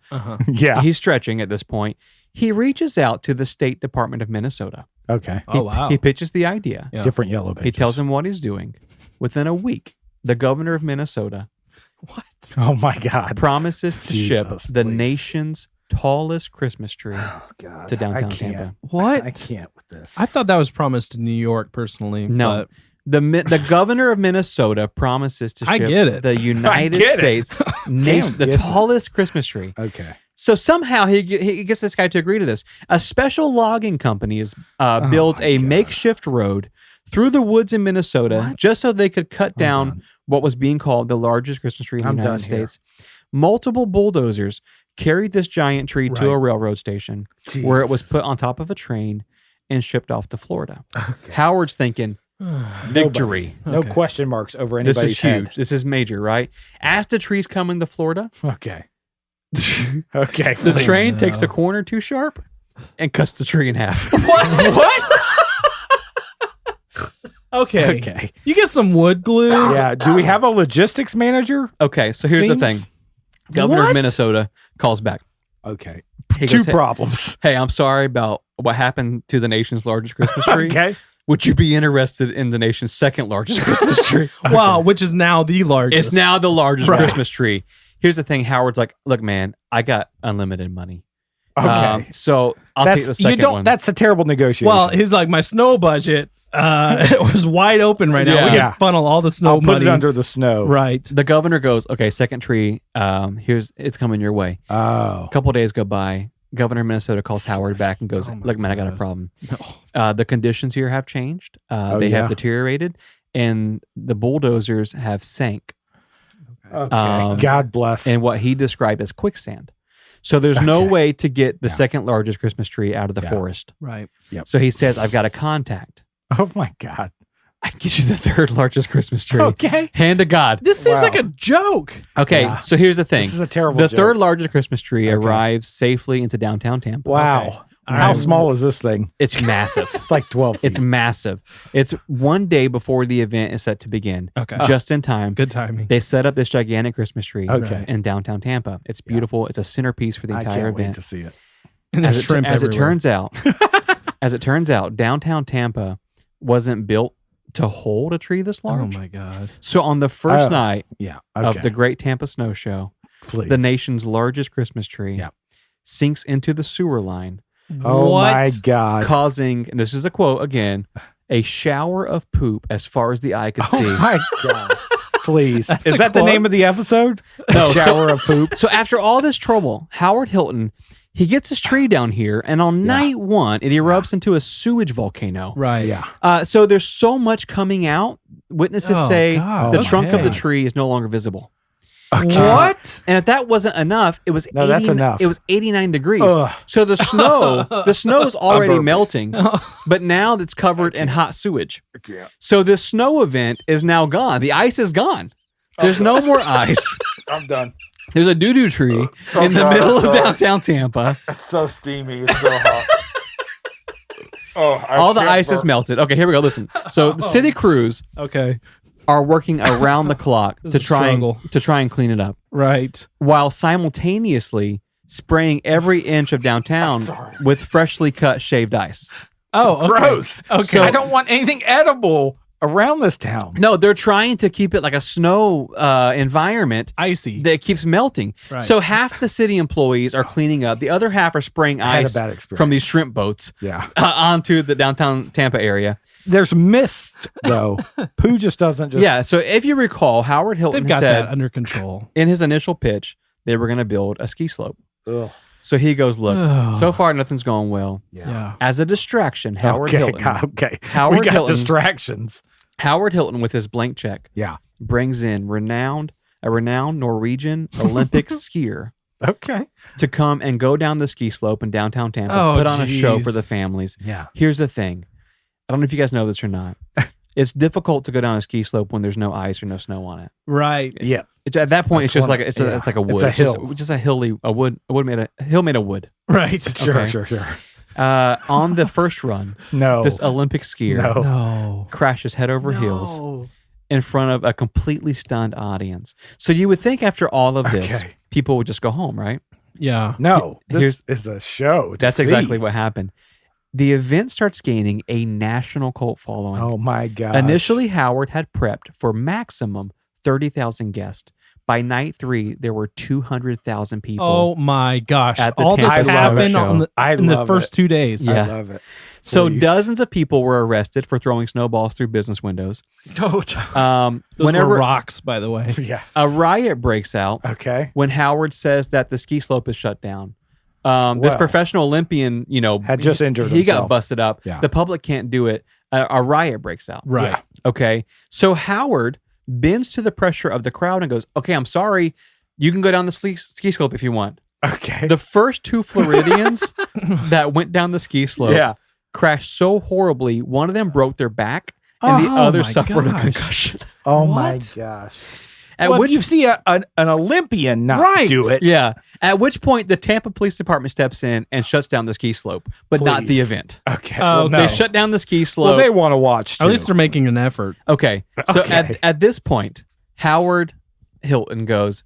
Yeah.
He's stretching at this point. He reaches out to the State Department of Minnesota.
Okay.
Oh, wow.
He pitches the idea.
Yeah.
Different yellow pages.
He tells him what he's doing. Within a week, the governor of Minnesota
What?
Oh my God.
promises to ship
Jesus,
the
please.
nation's tallest Christmas tree
Oh God.
to downtown
I can't.
Tampa.
What?
I can't with this.
I thought that was promised in New York personally.
No.
but
The governor of Minnesota promises to
I
ship
get it.
the United
get it.
States nation, the
gets it.
tallest Christmas tree.
Okay.
So somehow he gets this guy to agree to this. A special logging company builds
my
a
God.
makeshift road through the woods in Minnesota
What?
just so they could cut down
done.
what was being called the largest Christmas tree in the
I'm
United
done here.
States. Multiple bulldozers carried this giant tree to
Right.
a railroad station where it was put on top of a train and shipped off to Florida. Howard's thinking, victory.
No
Okay.
question marks over
This
anybody's
is huge.
head.
This is major, right? As the tree's coming to Florida,
Okay. Okay.
the
please.
train takes
No.
a corner too sharp and cuts the tree in half.
What?
okay.
Okay.
You get some wood glue.
Yeah. Do we have a logistics manager?
Okay, so here's the thing.
Seems-
Governor of
What?
Minnesota calls back.
Okay.
He
Two
goes,
problems.
Hey, I'm sorry about what happened to the nation's largest Christmas tree.
Okay.
Would you be interested in the nation's second largest Christmas tree?
Wow, which is now the largest.
It's now the largest
Right.
Christmas tree. Here's the thing. Howard's like, look, man, I got unlimited money.
Okay.
So I'll take the second one.
That's a terrible negotiation.
Well, he's like, my snow budget it was wide open right now.
Yeah.
We can
Yeah.
funnel all the snow
I'll put
money.
it under the snow.
Right.
The governor goes, okay, second tree. It's coming your way.
Oh.
A couple days go by. Governor of Minnesota calls Howard back and goes,
Oh my
look, man, I got a
God.
problem. The conditions here have changed. They
yeah?
have deteriorated, and the bulldozers have sank
Okay. God bless.
in what he described as quicksand. So there's no
Okay.
way to get the
Yeah.
second largest Christmas tree out of the
Yeah.
forest.
Right.
So he says, I've got a contact.
Oh my God.
I can get you the third largest Christmas tree.
Okay.
Hand to God.
This seems
Wow.
like a joke.
Okay,
Yeah.
so here's the thing.
This is a terrible
The
joke.
third largest Christmas tree
Okay.
arrives safely into downtown Tampa.
Wow.
Okay.
How
Alright.
small is this thing?
It's massive.
It's like 12 feet.
It's massive. It's one day before the event is set to begin.
Okay.
Just in time.
Good timing.
They set up this gigantic Christmas tree
Okay.
in downtown Tampa. It's beautiful. It's a centerpiece for the
I
entire
can't wait
event.
to see it.
And there's shrimp
As it
everywhere.
turns out, downtown Tampa wasn't built to hold a tree this
Oh
large.
my God.
So on the first
Oh,
night
Yeah.
of
Okay.
the Great Tampa Snow Show,
Please.
the nation's largest Christmas tree
Yeah.
sinks into the sewer line,
Oh
What?
my God.
causing, and this is a quote again, a shower of poop as far as the eye could see.
Oh my God. Please.
That's
Is
a
that the
quote?
name of the episode?
No, so-
Shower of poop.
So after all this trouble, Howard Hilton, he gets his tree down here, and on night one, it erupts into a sewage volcano.
Right.
Yeah.
So there's so much coming out. Witnesses
Oh,
say
God.
the trunk of the
Okay.
tree is no longer visible.
What?
And if that wasn't enough, it was
No, that's enough.
It was 89 degrees.
Ugh.
So the snow's already
burping.
melting, but now it's covered in hot sewage.
Yeah.
So this snow event is now gone. The ice is gone. There's no more ice.
I'm done.
There's a doo-doo tree in the middle of downtown Tampa.
It's so steamy. It's so hot.
All the ice is melted. Okay, here we go. Listen. So the city crews
Okay.
are working around the clock
This
to
is a
try
struggle.
and clean it up,
Right.
while simultaneously spraying every inch of downtown with freshly cut shaved ice.
Oh, okay.
Gross.
Okay.
I don't want anything edible around this town.
No, they're trying to keep it like a snow environment
Icy.
that keeps melting.
Right.
So half the city employees are cleaning up, the other half are spraying
I had a
ice
bad experience.
from these shrimp boats
Yeah.
onto the downtown Tampa area.
There's mist, though. Pooh just doesn't just.
Yeah, so if you recall, Howard Hilton
They've got
said
that under control.
in his initial pitch they were going to build a ski slope.
Ugh.
So he goes, look, so far nothing's going well.
Yeah.
As a distraction, Howard Hilton.
We got distractions.
Howard Hilton, with his blank check, brings in a renowned Norwegian Olympic skier.
Okay.
To come and go down the ski slope in downtown Tampa, put on a show for the families.
Yeah.
Here's the thing. I don't know if you guys know this or not. It's difficult to go down a ski slope when there's no ice or no snow on it.
Right.
Yeah.
At that point, it's just like it's like a wood.
It's a hill.
Just a hill made of wood.
Right.
Sure.
On the first run, this Olympic skier crashes head over heels in front of a completely stunned audience. So you would think after all of this, people would just go home, right?
Yeah.
No, this is a show.
That's exactly what happened. The event starts gaining a national cult following.
Oh my God.
Initially, Howard had prepped for maximum 30,000 guests. By night 3, there were 200,000 people.
Oh my gosh.
At the
all this
Tampa
happened in the first
it.
2 days.
Yeah.
I love it.
So
Please.
dozens of people were arrested for throwing snowballs through business windows.
Those
Whenever
were rocks, by the way.
Yeah.
a riot breaks out when Howard says that the ski slope is shut down. This professional Olympian,
had just injured
he
himself.
got busted up.
Yeah.
The public can't do it. A riot breaks out.
Right.
Yeah.
Okay. So Howard bends to the pressure of the crowd and goes, okay, I'm sorry. You can go down the ski slope if you want.
Okay.
The first 2 Floridians that went down the ski slope crashed so horribly. One of them broke their back and the other suffered a concussion.
Oh my gosh.
At which
you see an Olympian not do it.
Yeah. At which point the Tampa Police Department steps in and shuts down the ski slope, but not the event.
Okay.
They shut down the ski slope.
Well, they want to watch too.
At least they're making an effort.
Okay. So at this point, Howard Hilton goes,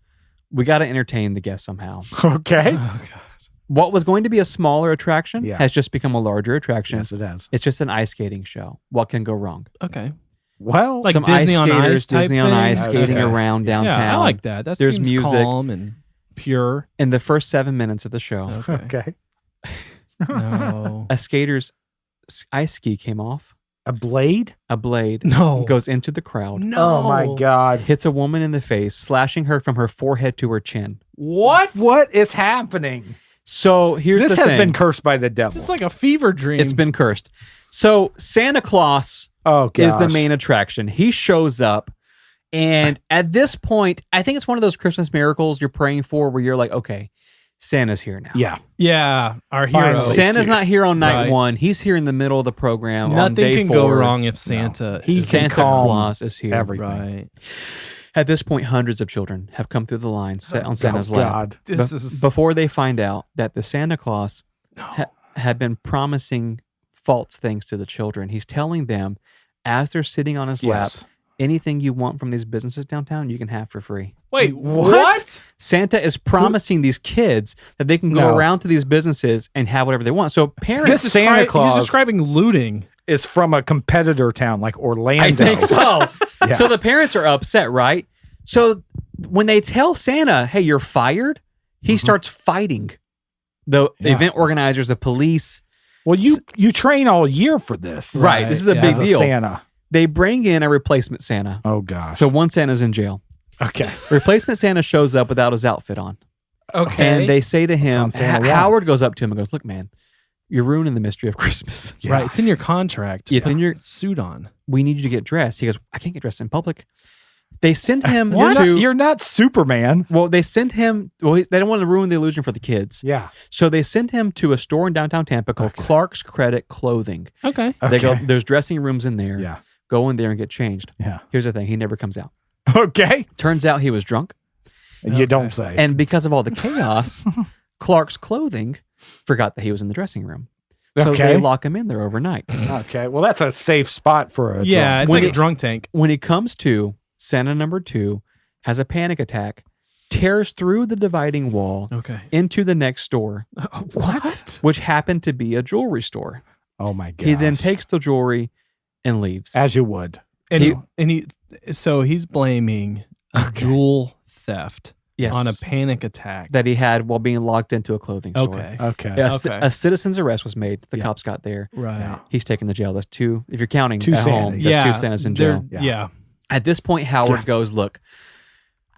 we got to entertain the guests somehow.
Okay.
Oh, God.
What was going to be a smaller attraction has just become a larger attraction.
Yes, it has.
It's just an ice skating show. What can go wrong?
Okay.
Well,
Like
some
Disney
ice
on
skaters,
Ice type
Disney on Ice,
thing?
skating around downtown.
Yeah, I like that. That
There's
seems
music.
calm and pure.
In the first 7 minutes of the show,
okay.
No.
a skater's ice ski came off.
A blade?
A blade
No.
goes into the crowd.
No.
Oh my God.
Hits a woman in the face, slashing her from her forehead to her chin.
What?
What is happening?
So here's the
This
thing.
has been cursed by the devil.
This is like a fever dream.
It's been cursed. So Santa Claus
Oh,
is the
gosh.
main attraction. He shows up. And at this point, I think it's one of those Christmas miracles you're praying for where you're like, okay, Santa's here now.
Yeah.
Yeah, our hero.
Finally.
Santa's not here on night
Right.
1. He's here in the middle of the program. on
Nothing
day
can
4.
go wrong if Santa
He
is
can
Santa
calm
Claus is here.
everything.
right.
At this point, hundreds of children have come through the line set on Santa's lap.
God.
This is
Before they find out that the Santa Claus had been promising false things to the children. He's telling them as they're sitting on his lap,
Yes.
anything you want from these businesses downtown, you can have for free.
Wait,
What?
Santa is promising these kids that they can go
No.
around to these businesses and have whatever they want. So parents,
This Santa Claus
He's describing looting.
is from a competitor town like Orlando.
I think so.
Yeah.
So the parents are upset, right? So when they tell Santa, hey, you're fired, he starts fighting the
Yeah.
event organizers, the police.
Well, you train all year for this.
Right. This is a
yeah.
big
As a
deal.
Santa.
They bring in a replacement Santa.
Oh, gosh.
So one Santa's in jail.
okay.
Replacement Santa shows up without his outfit on.
Okay.
And they say to him,
Sounds Santa wrong.
Howard goes up to him and goes, look, man, you're ruining the mystery of Christmas.
Yeah.
Right. It's in your contract.
It's in your
suit on.
We need you to get dressed. He goes, I can't get dressed in public. They send him
You're not Superman.
they send him, they don't want to ruin the illusion for the kids.
Yeah.
So they send him to a store in downtown Tampa called Clark's Credit Clothing.
Okay.
They go, there's dressing rooms in there.
Yeah.
Go in there and get changed.
Yeah.
Here's the thing. He never comes out.
Okay.
Turns out he was drunk.
You don't say.
And because of all the chaos, Clark's Clothing forgot that he was in the dressing room. So
Okay.
they lock him in there overnight.
Okay. Well, that's a safe spot for a
Yeah,
drunk.
it's
When
like
it-
a drunk tank.
When he comes to, Santa number 2 has a panic attack, tears through the dividing wall
Okay.
into the next store,
What?
which happened to be a jewelry store.
Oh my god.
He then takes the jewelry and leaves.
as you would.
So he's blaming a jewel theft
Yes.
on a panic attack.
that he had while being locked into a clothing store.
Okay.
Okay.
Okay.
A citizen's arrest was made. The
Yeah.
cops got there.
Right.
Yeah.
He's taken to jail. That's 2. If you're counting
Two
at home,
Santas.
that's 2 Santas in jail.
Yeah.
At this point, Howard goes, look,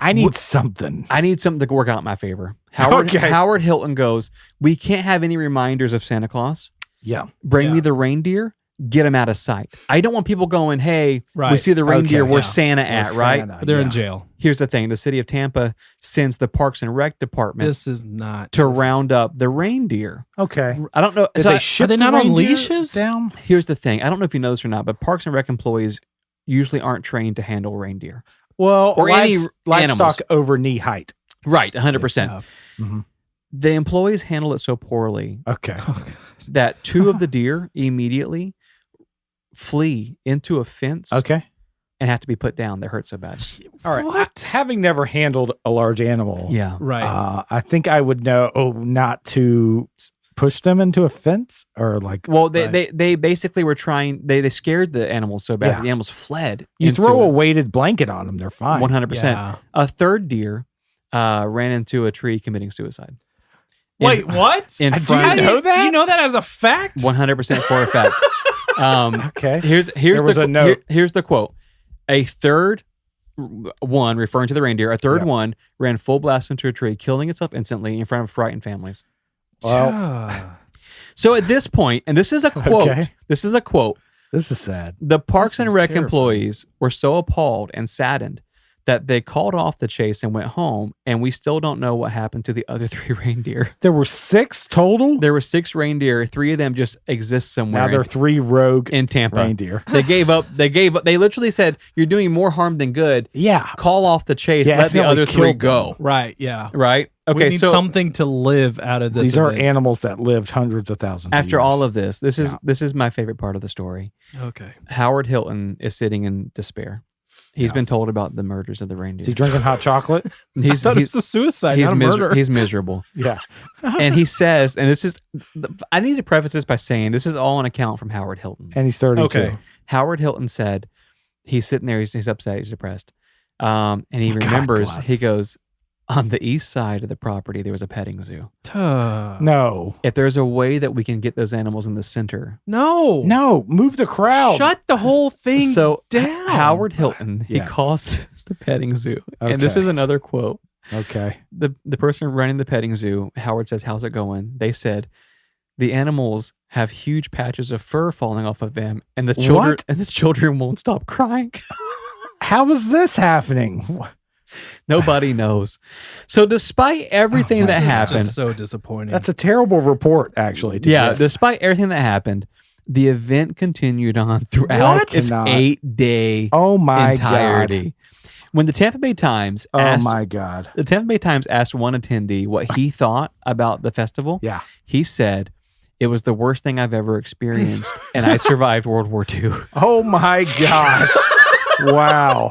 I need something.
I need something to work out in my favor. Howard Hilton goes, we can't have any reminders of Santa Claus.
Yeah.
Bring me the reindeer. Get them out of sight. I don't want people going, hey, we see the reindeer, where's Santa at, right?
They're in jail.
Here's the thing. The city of Tampa sends the Parks and Rec department
This is not
to round up the reindeer.
Okay.
I don't know.
Are they not on leashes?
Down?
Here's the thing. I don't know if you know this or not, but Parks and Rec employees usually aren't trained to handle reindeer.
Well,
or any
livestock
animals.
over knee height.
Right, 100%.
Yeah.
Mm-hmm.
The employees handle it so poorly
Okay.
that 2 of the deer immediately flee into a fence
Okay.
and have to be put down. They hurt so bad.
All right.
What?
Having never handled a large animal,
Yeah.
Right.
I think I would know not to push them into a fence or like.
Well, they basically were trying. They scared the animals so bad that the animals fled.
You throw a weighted blanket on them, they're fine.
100%.
Yeah.
A third deer ran into a tree committing suicide.
Wait, what?
In
Do
front,
you know that?
You know that as a fact?
100% for a fact.
Okay.
Here's
There was
the
a note.
Here's the quote. A third one, referring to the reindeer, a third one ran full blast into a tree, killing itself instantly in front of frightened families.
Well,
So at this point, and this is a quote.
Okay.
This is a quote.
this is sad.
The Parks
This
and
is
Rec
terrifying.
employees were so appalled and saddened that they called off the chase and went home, and we still don't know what happened to the other 3 reindeer.
There were 6 total.
There were 6 reindeer. 3 of them just exist somewhere.
Now there are 3 rogue
in Tampa.
reindeer.
They gave up. They literally said, "You're doing more harm than good.
Yeah.
Call off the chase.
Yeah,
Let the
accidentally
other 3
killed
go."
them.
Right, yeah.
Right?
We
Okay,
need
so
something to live out of this.
These are
event.
animals that lived hundreds of thousands
after
of years.
all of this, this is my favorite part of the story.
Okay.
Howard Hilton is sitting in despair. He's been told about the murders of the reindeer.
Is he drinking hot chocolate?
I thought it was a suicide,
he's
not a murder.
He's miserable.
Yeah.
And he says, and this is, I need to preface this by saying this is all an account from Howard Hilton.
And he's 32.
Okay.
Howard Hilton said he's sitting there, he's upset, he's depressed. And he
God
remembers,
bless.
he goes, on the east side of the property, there was a petting zoo.
No.
If there's a way that we can get those animals in the center.
No.
No. Move the crowd.
Shut the whole thing
So
down.
Howard Hilton, he
Yeah.
calls the petting zoo. And this
Okay.
is another quote.
Okay.
The person running the petting zoo, Howard says, how's it going? They said, the animals have huge patches of fur falling off of them, and the children won't stop crying.
How is this happening?
Nobody knows. So despite everything that
This is
happened,
just so disappointing.
That's a terrible report, actually. to
yeah,
get.
despite everything that happened, the event continued on throughout
What?
its
Cannot.
8-day
Oh my
entirety.
God.
When the Tampa Bay Times
Oh
asked,
my God.
the Tampa Bay Times asked one attendee what he thought about the festival,
Yeah.
he said, "It was the worst thing I've ever experienced, and I survived World War II."
Oh my gosh. Wow.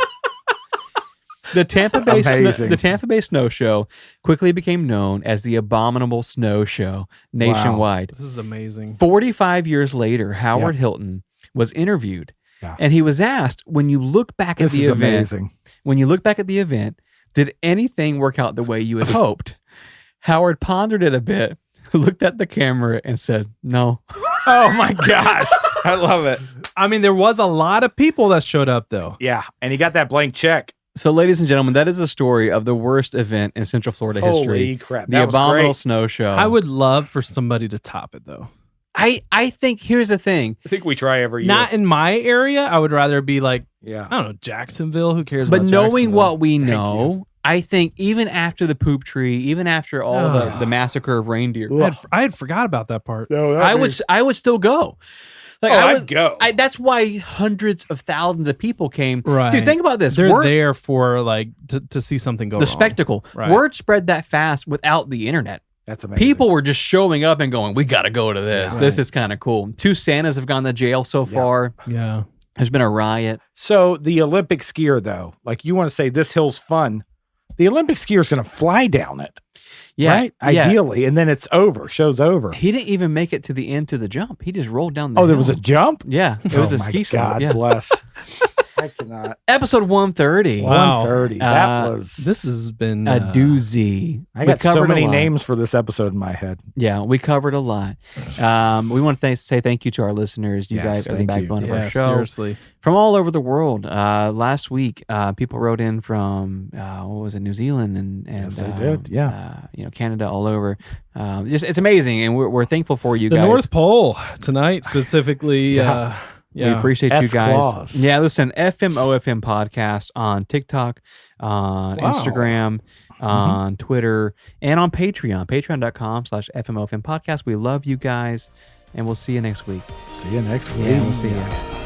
The Tampa Bay
Amazing.
the Tampa Bay Snow Show quickly became known as the Abominable Snow Show nationwide.
This is amazing.
45 years later, Howard Hilton was interviewed, and he was asked, "When you look back at
This
the
is
event,
amazing.
when you look back at the event, did anything work out the way you had hoped?" Howard pondered it a bit, looked at the camera, and said, "No."
Oh my gosh. I love it.
I mean, there was a lot of people that showed up, though.
Yeah. And he got that blank check.
So, ladies and gentlemen, that is the story of the worst event in Central Florida history.
Holy crap.
The
That was
Abominable
great.
Snow Show.
I would love for somebody to top it, though.
I think here's the thing.
I think we try every year.
Not in my area. I would rather be like,
Yeah.
I don't know, Jacksonville. Who cares
But
about
knowing
Jacksonville?
what we
Thank
know, I think even after the poop tree, even after all the massacre of reindeer,
I had forgot about that part.
No,
I would still go. Like
I'd go.
That's why hundreds of thousands of people came.
Right.
Dude, think about this.
They're there for like to see something go
the
wrong.
spectacle.
Right.
Word spread that fast without the internet.
That's amazing.
People were just showing up and going, "We got to go to this.
Yeah.
This is kind of cool." 2 Santas have gone to jail so far.
Yeah.
There's been a riot.
So the Olympic skier, though, like you want to say this hill's fun. The Olympic skier is going to fly down it.
Yeah,
Right? Ideally. And then it's over. Show's over.
He didn't even make it to the end to the jump. He just rolled down the
Oh, there
hill.
was a jump?
Yeah, it was
Oh
a
my
ski slope.
God
Yeah.
bless. I cannot.
Episode 130.
Wow.
130.
This has been
a doozy.
I got so many
a lot.
names for this episode in my head.
Yeah, we covered a lot. We want to say thank you to our listeners. You
Yes,
guys are the
thank you.
backbone of our
Yeah,
show.
seriously.
From all over the world. Last week, people wrote in from New Zealand and
Yes, they did. Yeah.
Canada, all over. It's amazing, and we're thankful for you
The
guys.
North Pole tonight, specifically.
Yeah.
We appreciate you guys.
S-Claws.
Yeah, listen, FMOFM podcast on TikTok, on
Wow.
Instagram, on Twitter, and on Patreon. Patreon.com/FMOFM podcast. We love you guys, and we'll see you next week.
See you next week.
Yeah, we'll see you.